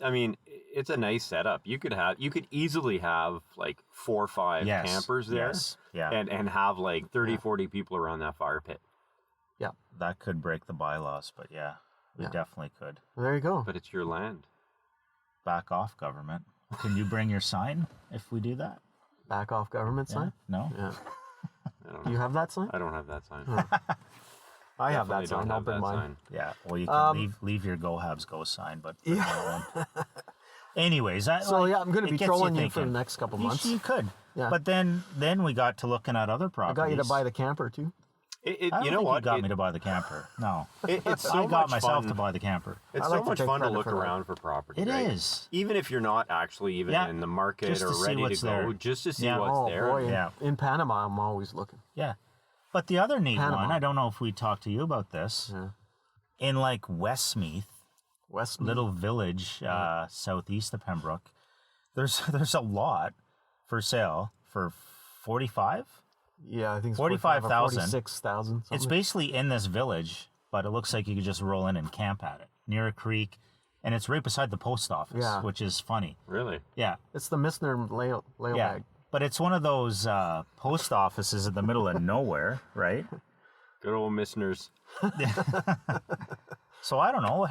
I mean, it's a nice setup. You could easily have like 4 or 5 Yes, campers there. yes, yeah. And have like 30, 40 people around that fire pit. Yeah. That could break the bylaws, but yeah, we Yeah. definitely could. Well, there you go. But it's your land. Back off, government. Can you bring your sign if we do that? Back off government Yeah? sign. No? Yeah. I don't Do you know. have that sign? I don't have that sign. I have Definitely that sign. don't I'll have bring that mine. sign. Yeah, well, you can leave your Go Habs Go sign, but bring your own. Anyways, I'm going to be trolling you for the next couple months. You could. Yeah. But then we got to looking at other I properties. got you to buy the camper too. I You don't know think what? You got me to buy the camper. No. It's so I got much myself fun. to buy the camper. It's I so like to much take fun to credit look for that. around for property. It right? is. Even if you're not actually even Yeah. in the market Just to or see ready to what's go, there. just to see Yeah. what's Oh there. boy, Yeah. in Panama, I'm always looking. Yeah. But the other neat Panama. one, I don't know if we talked to you about this. Yeah. In like Westmeath, West little village southeast of Pembroke, there's a lot for sale for 45. Yeah, I think it's 45,000. 46,000. It's basically in this village, but it looks like you could just roll in and camp at it near a creek, and it's right beside the post office, Yeah. which is funny. Really? Yeah, It's the Missner layout yeah. bag. But it's one of those post offices in the middle of nowhere, right? Good old Missners. So I don't know.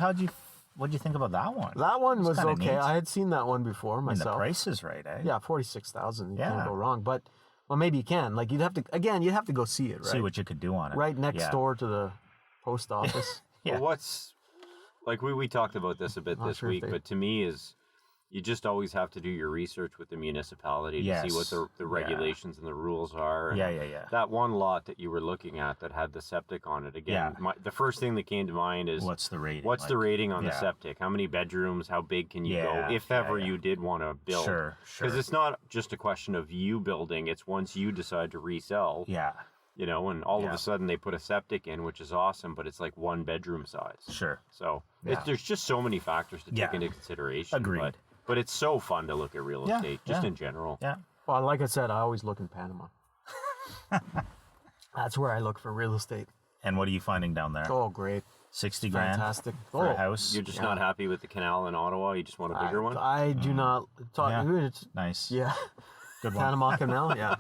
What'd you think about that one? That one It's was kinda okay. neat. I had seen that one before I mean, the myself. price is right, eh? Yeah, 46,000. You Yeah. can't go wrong. But well, maybe you can. Like you'd have to go see it, right? See what you could do on it. right next Yeah. door to the post office. Yeah. Well, what's like we talked about this a bit Not this sure if week, they- but to me is you just always have to do your research with the municipality to see what Yes. the regulations and the rules are. And Yeah. That one lot that you were looking at that had the septic on it, again, Yeah. the first thing that came to mind is What's the rating? what's the like? rating on the yeah. septic? How many bedrooms? How big can you Yeah, go? If yeah, ever yeah. you did want to build. Sure. Because it's not just a question of you building, it's once you decide to resell, Yeah. you know, and all of Yeah. a sudden they put a septic in, which is awesome, but it's like 1 bedroom size. Sure. So Yeah. there's just so many factors to take Yeah. into consideration. Agreed. But it's so fun to look at real Yeah, estate, just yeah. in general. Yeah. Well, like I said, I always look in Panama. That's where I look for real estate. And what are you finding down there? Oh, great. 60 grand Fantastic. for a Oh, house? You're just Yeah. not happy with the canal in Ottawa. You just want a bigger one. I do not talk. Yeah. It's, Nice. yeah. Good one. Panama Canal, yeah.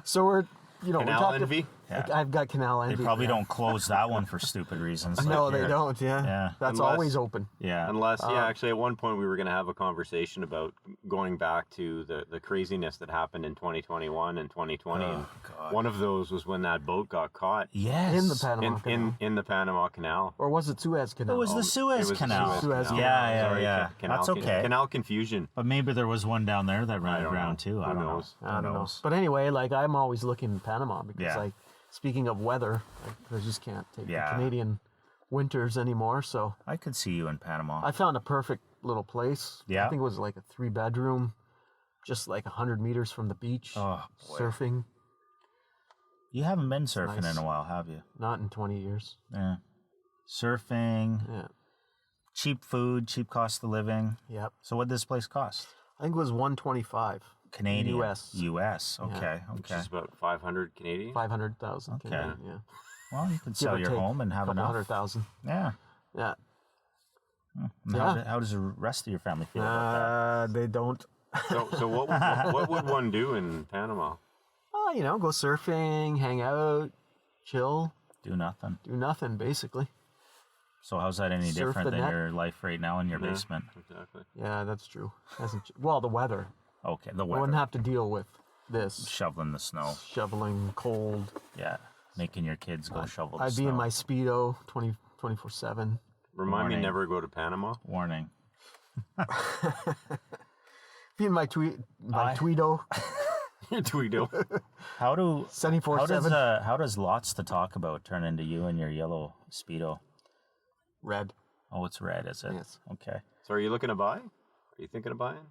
So we're, we Canal talked. envy? Yeah. I've got canal They envy. probably yeah. don't close that one for stupid reasons. No, like they here. don't. Yeah. Yeah. That's Unless- always open. Yeah. Unless, actually, at one point we were going to have a conversation about going back to the craziness that happened in 2021 and 2020. and God. one of those was when that boat got caught Yes. In the Panama Canal. in the Panama Canal. Or was it Suez Canal? It was the It Suez was the Canal. Suez Canal. Yeah, Sorry, yeah. Canal, That's okay. Canal confusion. But maybe there was one down there that I ran don't aground know. too. I Who don't know. knows? I don't know. knows? But anyway, like I'm always looking in Panama because, Yeah. like, speaking of weather, I just can't take Yeah. the Canadian winters anymore. So I could see you in Panama. I found a perfect little place. Yeah. I think it was like a 3-bedroom, just like 100 meters from the beach. Oh, boy. Surfing, You haven't been surfing nice. in a while, have you? not in 20 years. Yeah. Surfing, Yeah. cheap food, cheap cost of living. Yep. So what did this place cost? I think it was 125. Canadian. US. US. Okay. Which Okay. is about 500 Canadian. 500,000. Okay. Canadian, yeah. Well, you could Give sell or your take home and have couple enough. 100,000. Yeah. Yeah. And Yeah. how does the rest of your family feel about They don't. So what would one do in Panama? You know, go surfing, hang out, chill, that? Do nothing. do nothing, basically. So how's that any Surf different the than net. your life right now in your basement? Exactly. Yeah, that's true. Well, the weather. Okay, the I wouldn't weather. have to deal with this Shoveling the snow. shoveling, cold. Yeah. Making your kids go shovel the I'd snow. be in my Speedo 24/7. Remind me Warning. never go to Panama. Warning. Be in my Tweedo Tweedo. How 74/7. how does lots to talk about turn into you and your yellow Speedo? Red. Oh, it's red, is it? Yes. Okay. So are you looking to buy? Are you thinking of buying?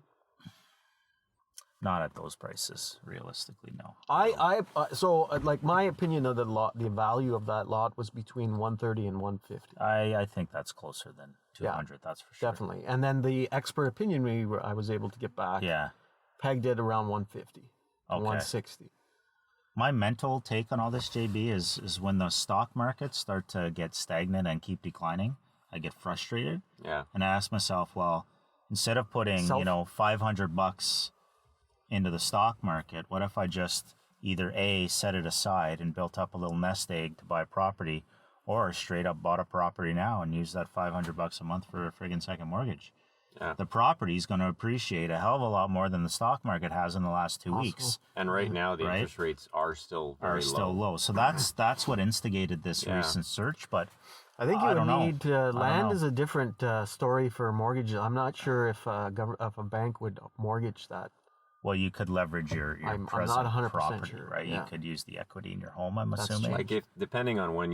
Not at those prices, realistically, no. Like my opinion of the lot, the value of that lot was between 130 and 150. I think that's closer than 200, that's for sure. Definitely. And then the expert opinion I was able to get back Yeah. pegged it around 150 to Okay. 160. My mental take on all this, JB, is when the stock markets start to get stagnant and keep declining, I get frustrated. Yeah. And I ask myself, well, instead of putting, $500 into the stock market, what if I just either A, set it aside and built up a little nest egg to buy property, or straight up bought a property now and used that $500 a month for a friggin' second mortgage? Yeah. The property is going to appreciate a hell of a lot more than the stock market has in the last 2 weeks. And right now the Right. interest rates are still very Are still low. So that's what instigated this Yeah. recent search. But I think you I would don't know. need I don't land know. is a different story for mortgages. I'm not sure if if a bank would mortgage that. well, you could leverage your I'm not present 100% property, sure. right? Yeah. You could use the equity in your home, I'm That's assuming. true. Like if depending on when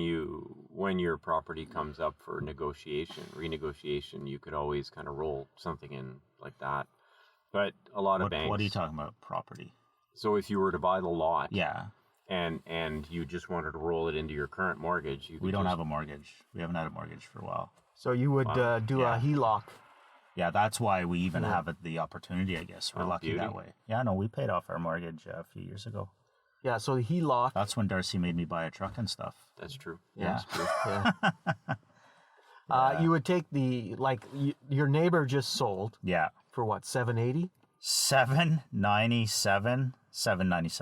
your property comes up for renegotiation, you could always kind of roll something in like that. But a lot of banks. What are you talking about? Property? So if you were to buy the lot, Yeah. and you just wanted to roll it into your current mortgage, you could We don't just, have a mortgage. We haven't had a mortgage for a while. So you would do Yeah. a HELOC. Yeah, that's why we even have the opportunity, I guess. We're Oh, lucky beauty. that way. Yeah, no, we paid off our mortgage a few years ago. Yeah, so the HELOC. That's when Darcy made me buy a truck and stuff. That's true. Yeah. Yeah. You would take your neighbor just sold Yeah. for what, 780? 797,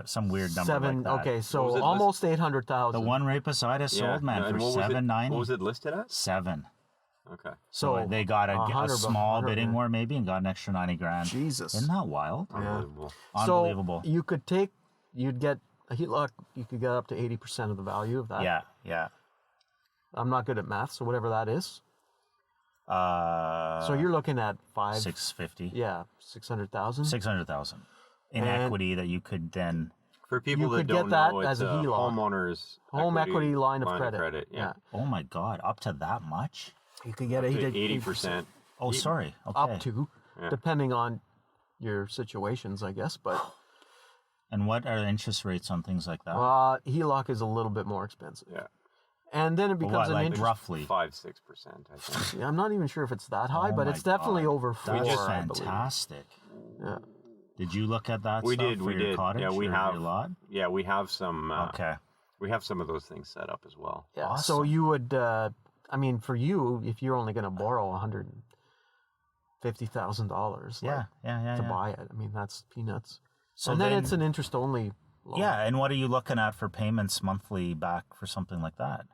some weird number like that. Okay, What was so it almost 800,000. The one right beside us sold, man, And for what was it- $790. What was it listed at? 7. Okay. So they got a 100 small 100, bidding yeah. war maybe and got an extra 90 grand. Jesus. Isn't that wild? Unbelievable. Unbelievable. So you'd get a HELOC, you could get up to 80% of the value of that. Yeah. I'm not good at math, so whatever that is. So So you're looking at 650. Yeah, 600,000. 600,000 in And- equity that you could then. For people You that could don't get that know, as it's a HELOC. homeowner's Home equity line of credit. Yeah. Oh my God, up to that much? You could get 80%. Oh, sorry. Okay. up to, depending on your situations, I guess. But And what are the interest rates on things like that? HELOC is a little bit more expensive. Yeah. And then it becomes What, an like interest. roughly? 5-6%, I think. I'm not even sure if it's that high, Oh but my it's definitely God. over 4. That's I believe. fantastic. Yeah. Did you look at that We stuff did. for We your did. cottage Yeah, we or have. your lot? Yeah, we have some. Okay. We have some of those things set up as well. Yeah. So Awesome. you would, for you, if you're only going to borrow $150,000 Yeah. to buy it, that's peanuts. So and then it's an interest-only loan. Yeah, and what are you looking at for payments monthly back for something like that?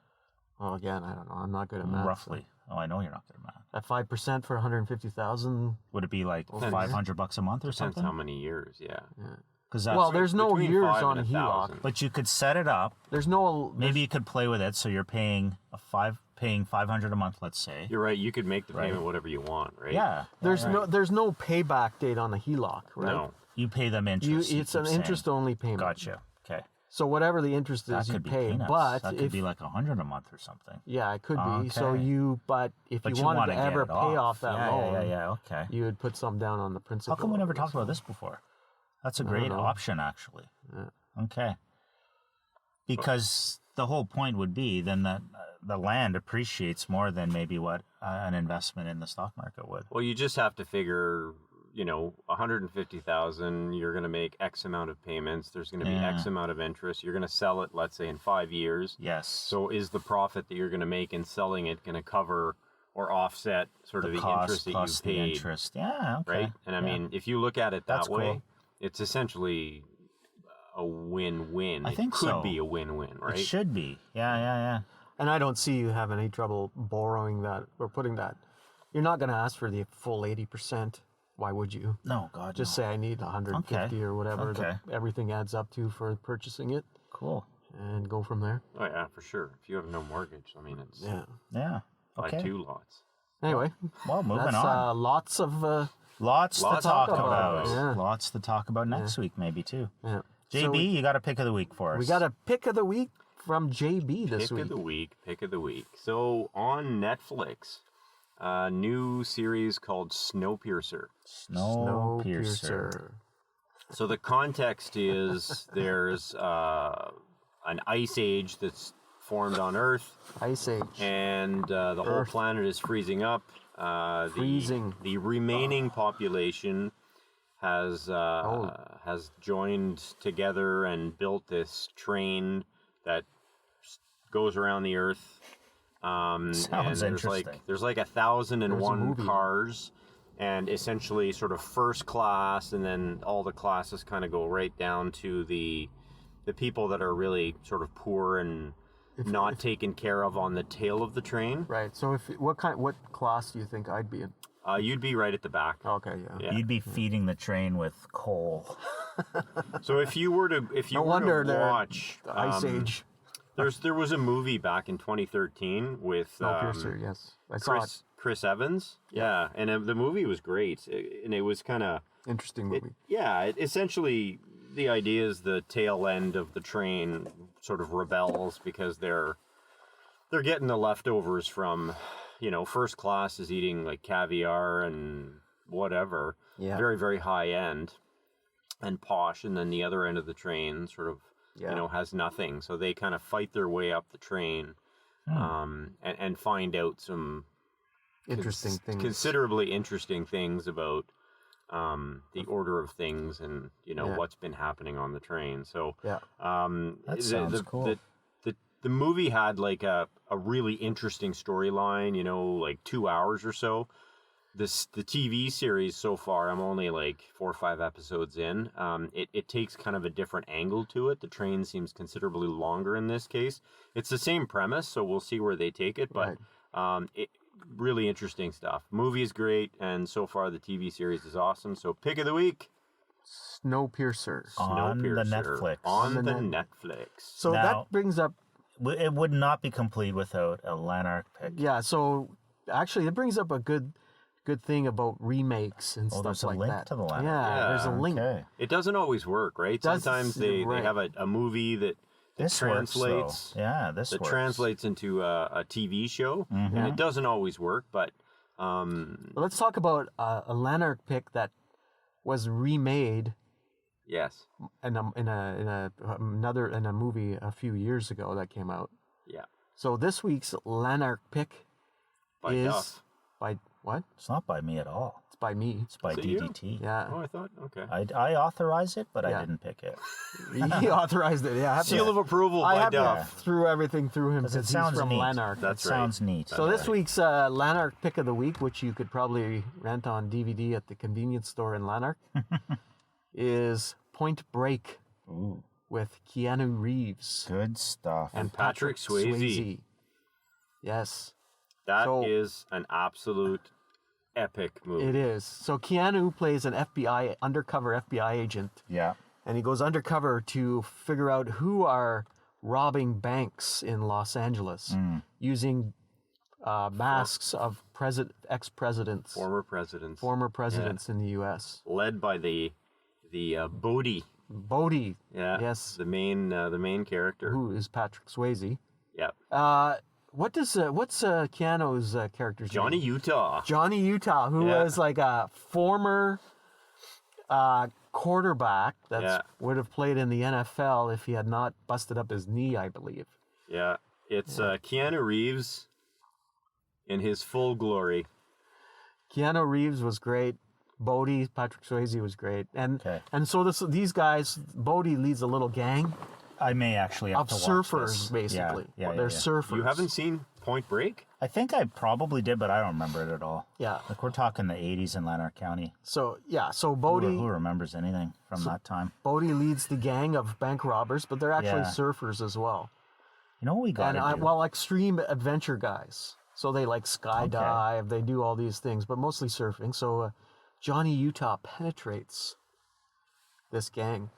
Well, again, I don't know. I'm not good at math. Roughly. Oh, I know you're not good at math. At 5% for 150,000. Would it be like Depends. $500 a month or Depends something? how many years. Yeah. Because Well, there's no between years 5 on a and HELOC. 1,000. but you could set it up. There's no. Maybe you could play with it, so you're paying paying $500 a month, let's say. You're right. You could make the payment whatever you want, right? Yeah. There's no payback date on the HELOC, right? No. You pay them interest. It's an interest-only payment. Gotcha. Okay. So whatever the interest That is, you could be pay. peanuts. But that if could be like $100 a month or something. yeah, it could be. So Okay. but if But you wanted wanna to get ever it pay off that yeah, loan, Yeah. Okay. you would put some down on the principal. How come we never talked about this before? That's a great know. option, actually. Okay. Because the whole point would be then that the land appreciates more than maybe what an investment in the stock market would. Well, you just have to figure you know, 150,000, you're going to make X amount of payments. There's going to be X amount of interest. You're going to sell it, let's say, in 5 years. Yes. So is the profit that you're going to make in selling it going to cover or offset sort of the cost interest that plus you the paid? interest. Yeah. Okay. Right? And I mean, if you look at it That's that way, cool. it's essentially a win-win. I think it could so. be a win-win, right? It should be. Yeah. And I don't see you having any trouble borrowing that or putting that. You're not going to ask for the full 80%. Why would you? No, God. Just no. say I need 150 or whatever Okay. that everything adds up to for purchasing it, Cool. and go from there. Oh yeah, for sure. If you have no mortgage, I mean, it's Yeah. Yeah. buy Okay. 2 lots. Anyway, Well, moving that's on. lots of Lots to lots talk to talk about. about. Yeah. Lots to talk about next week, maybe too. yeah. JB, So you got a pick of the week for us. we got a pick of the week from JB this Pick week. of the week. Pick of the week. So on Netflix, a new series called Snowpiercer. Snowpiercer. So the context is there's an ice age that's formed on Earth, Ice Age. and the whole Earth. planet is freezing up. Freezing. The remaining population has joined together and built this train that goes around the Earth. And Sounds there's interesting. there's like 1,001 movie. cars, and essentially sort of first class, and then all the classes kind of go right down to the people that are really sort of poor and not taken care of on the tail of the train. Right. So what class do you think I'd be in? You'd be right at the back. Okay, yeah. Yeah. You'd be feeding the train with coal. So if you were to No wonder to they're watch The Ice Age. there was a movie back in 2013 with Snowpiercer, yes. I saw it. Chris Evans. Yeah, and the movie was great, and it was kind of Interesting movie. essentially the idea is the tail end of the train sort of rebels because they're getting the leftovers from, you know, first class is eating like caviar and whatever, Yeah. very very high end and posh, and then the other end of the train sort of Yeah. you know has nothing, so they kind of fight their way up the train, and find out some Interesting things. considerably interesting things about the order of things and you know Yeah. what's been happening on the train. So Yeah. That sounds cool. The movie had like a really interesting storyline, you know, like 2 hours or so. The TV series so far, I'm only like 4 or 5 episodes in. It takes kind of a different angle to it. The train seems considerably longer in this case. It's the same premise, so we'll see where they take it. But really interesting stuff. Movie is great, and so far the TV series is awesome. So pick of the week, Snowpiercer. On the Snowpiercer. Netflix. On On the the net- Netflix. So Now- that brings up, It would not be complete without a Lanark pick. yeah. So actually, it brings up a good thing about remakes and stuff there's a like link that. to the Lanark. Yeah, there's a Yeah. link. Okay. It doesn't always work, right? Does- Sometimes they right. have a movie that This translates works, though. Yeah, this that works. translates into a TV show, and it doesn't always work. But Let's talk about a Lanark pick that was remade yes, in a movie a few years ago that came out. yeah, So this week's Lanark pick by is Duff. by what? It's not by me at all. It's by me. It's by Is it you? DDT. Yeah, Oh, I thought okay. I authorize it, but I Yeah. didn't pick it. he authorized it. Yeah, I have Seal to, of approval I by have Duff. to through everything through him 'Cause it because he's sounds from neat. Lanark. That's It right. sounds neat. So this week's Lanark pick of the week, which you could probably rent on DVD at the convenience store in Lanark, is Point Break Ooh, with Keanu Reeves good stuff. and Patrick Swayze. Yes, That So- is an absolute epic movie. it is. So Keanu plays an undercover FBI agent, yeah. and he goes undercover to figure out who are robbing banks in Los Angeles using masks of ex-presidents, Former presidents, former presidents in the U.S. led by the Bodhi. Bodhi, Yeah. yes, The main character. who is Patrick Swayze. Yeah. What's Keanu's character's Johnny name? Utah. Johnny Utah, who Yeah. was like a former quarterback that Yeah. would have played in the NFL if he had not busted up his knee, I believe. Yeah. It's Keanu Reeves in his full glory. Keanu Reeves was great. Bodie, Patrick Swayze was great, and Okay. so these guys, Bodie leads a little gang I may actually have of to watch surfers, this. basically. Yeah, They're yeah. surfers. You haven't seen Point Break? I think I probably did, but I don't remember it at all. Yeah. Like we're talking the 80s in Lanark County. So Who Bodie remembers anything from that time? Bodie leads the gang of bank robbers, but they're actually Yeah. surfers as well. You know what we got to do? Well, extreme adventure guys. So they like skydive, they do all these things, but mostly surfing. So Johnny Utah penetrates this gang.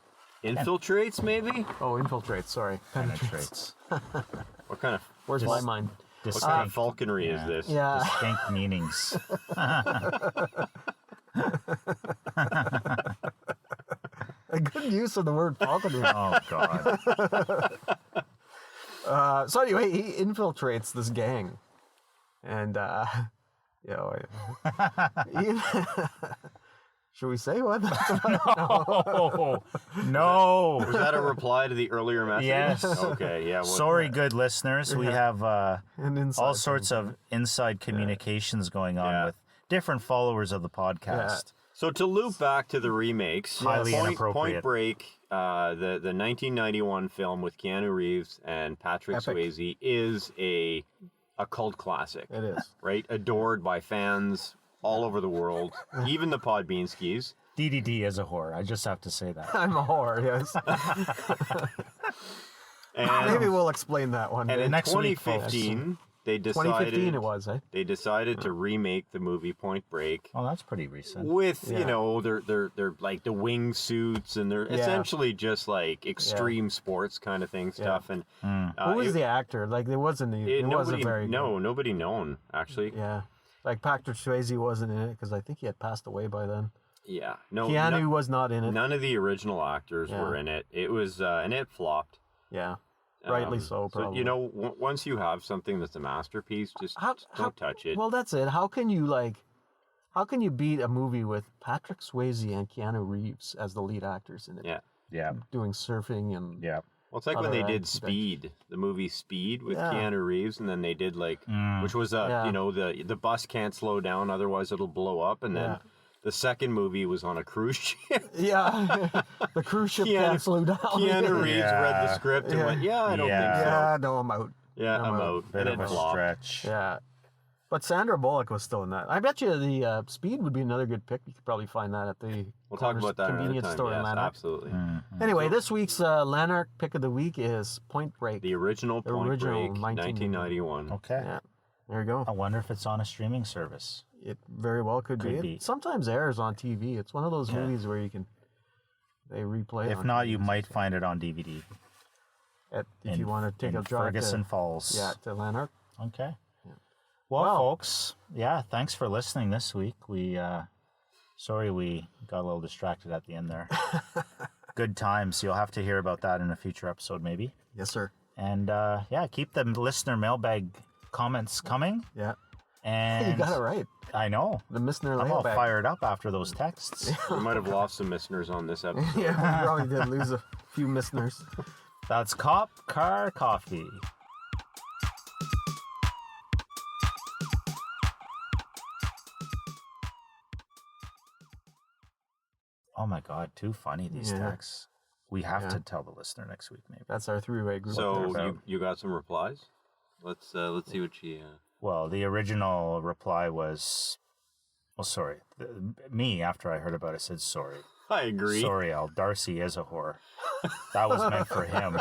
Infiltrates, maybe? Oh, infiltrates. Sorry, Penetrates. What kind of Where's my mind? what kind Distinct, of falconry is this? Yeah. distinct meanings. A good use of the word falconry. Oh, God. So anyway, he infiltrates this gang, and should we say what? Oh, no. Was that a reply to the earlier message? Yes. Okay, yeah. Sorry, good listeners. We have An inside all sorts of inside communications going on Yeah. with different followers of the podcast. So to loop back to the remakes, Highly inappropriate. Point Break, the 1991 film with Keanu Reeves and Patrick Epic. Swayze is a cult classic. It is. Right? Adored by fans all over the world, even the Podbeanskis. DDT is a whore. I just have to say that. I'm a whore. Yes. And, Maybe we'll explain that one. and day. in next week, folks. 2015, they decided 2015 it was, eh? they decided to remake the movie Point Break. Oh, that's pretty recent. With Yeah. you know they're like the wingsuits and they're Yeah. essentially just like extreme sports kind of thing stuff and Who was the actor? Like, it wasn't. It wasn't very. nobody known actually. Good. Yeah. Like Patrick Swayze wasn't in it because I think he had passed away by then. Yeah, no. Keanu was not in it. None of the original actors Yeah. were in it. It was and it flopped. Yeah. Rightly so, probably. So you know, once you have something that's a masterpiece, just don't touch it. Well, that's it. How can you beat a movie with Patrick Swayze and Keanu Reeves as the lead actors in it? Yeah. Yeah. Doing surfing and Yeah. Well, it's like when Other they did actors. Speed, the movie Speed with Yeah. Keanu Reeves, and then they did like, which was Yeah. you know, the bus can't slow down, otherwise it'll blow up, and then Yeah. the second movie was on a cruise ship. yeah, the cruise ship Keanu- can't slow down. Keanu Reeves read the script and Yeah. went, "Yeah, I don't think so. Yeah, no, I'm out. Yeah, I'm out." Bit And of it a flopped. stretch. Yeah, but Sandra Bullock was still in that. I bet you the Speed would be another good pick. You could probably find that at the We'll talk about that another convenience time. store in Yes, Lanark. absolutely. Anyway, this week's Lanark pick of the week is Point Break. The original Point original Break, 1991. 1991. Okay. Yeah, there you go. I wonder if it's on a streaming service. It very well could be. Could be. It sometimes airs on TV. It's one of those movies where they replay. If on not, TV. you might find it on DVD. if in- you want to take in a drive Ferguson to, Falls. to Lanark. Okay. Well, Well- folks, yeah, thanks for listening this week. We sorry we got a little distracted at the end there. Good times. You'll have to hear about that in a future episode, maybe. Yes, sir. And yeah, keep the listener mailbag comments coming. Yeah, And you got it right. I know. The Missner I'm all mailbag. fired up after those texts. We might have lost some listeners on this episode. Yeah, we probably did lose a few listeners. That's Cop Car Coffee. Oh my God, too funny, these Yeah. texts. We have to tell the listener next week, maybe. That's our three-way group. So about. you got some replies? Let's see what she. Well, the original reply was, well, sorry. Me, after I heard about it, said sorry. I agree. Sorry, Al. Darcy is a whore. That was meant for him.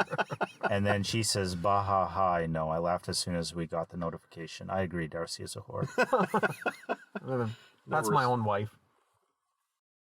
And then she says, bah ha ha, I know. I laughed as soon as we got the notification. I agree, Darcy is a whore. That's my own wife.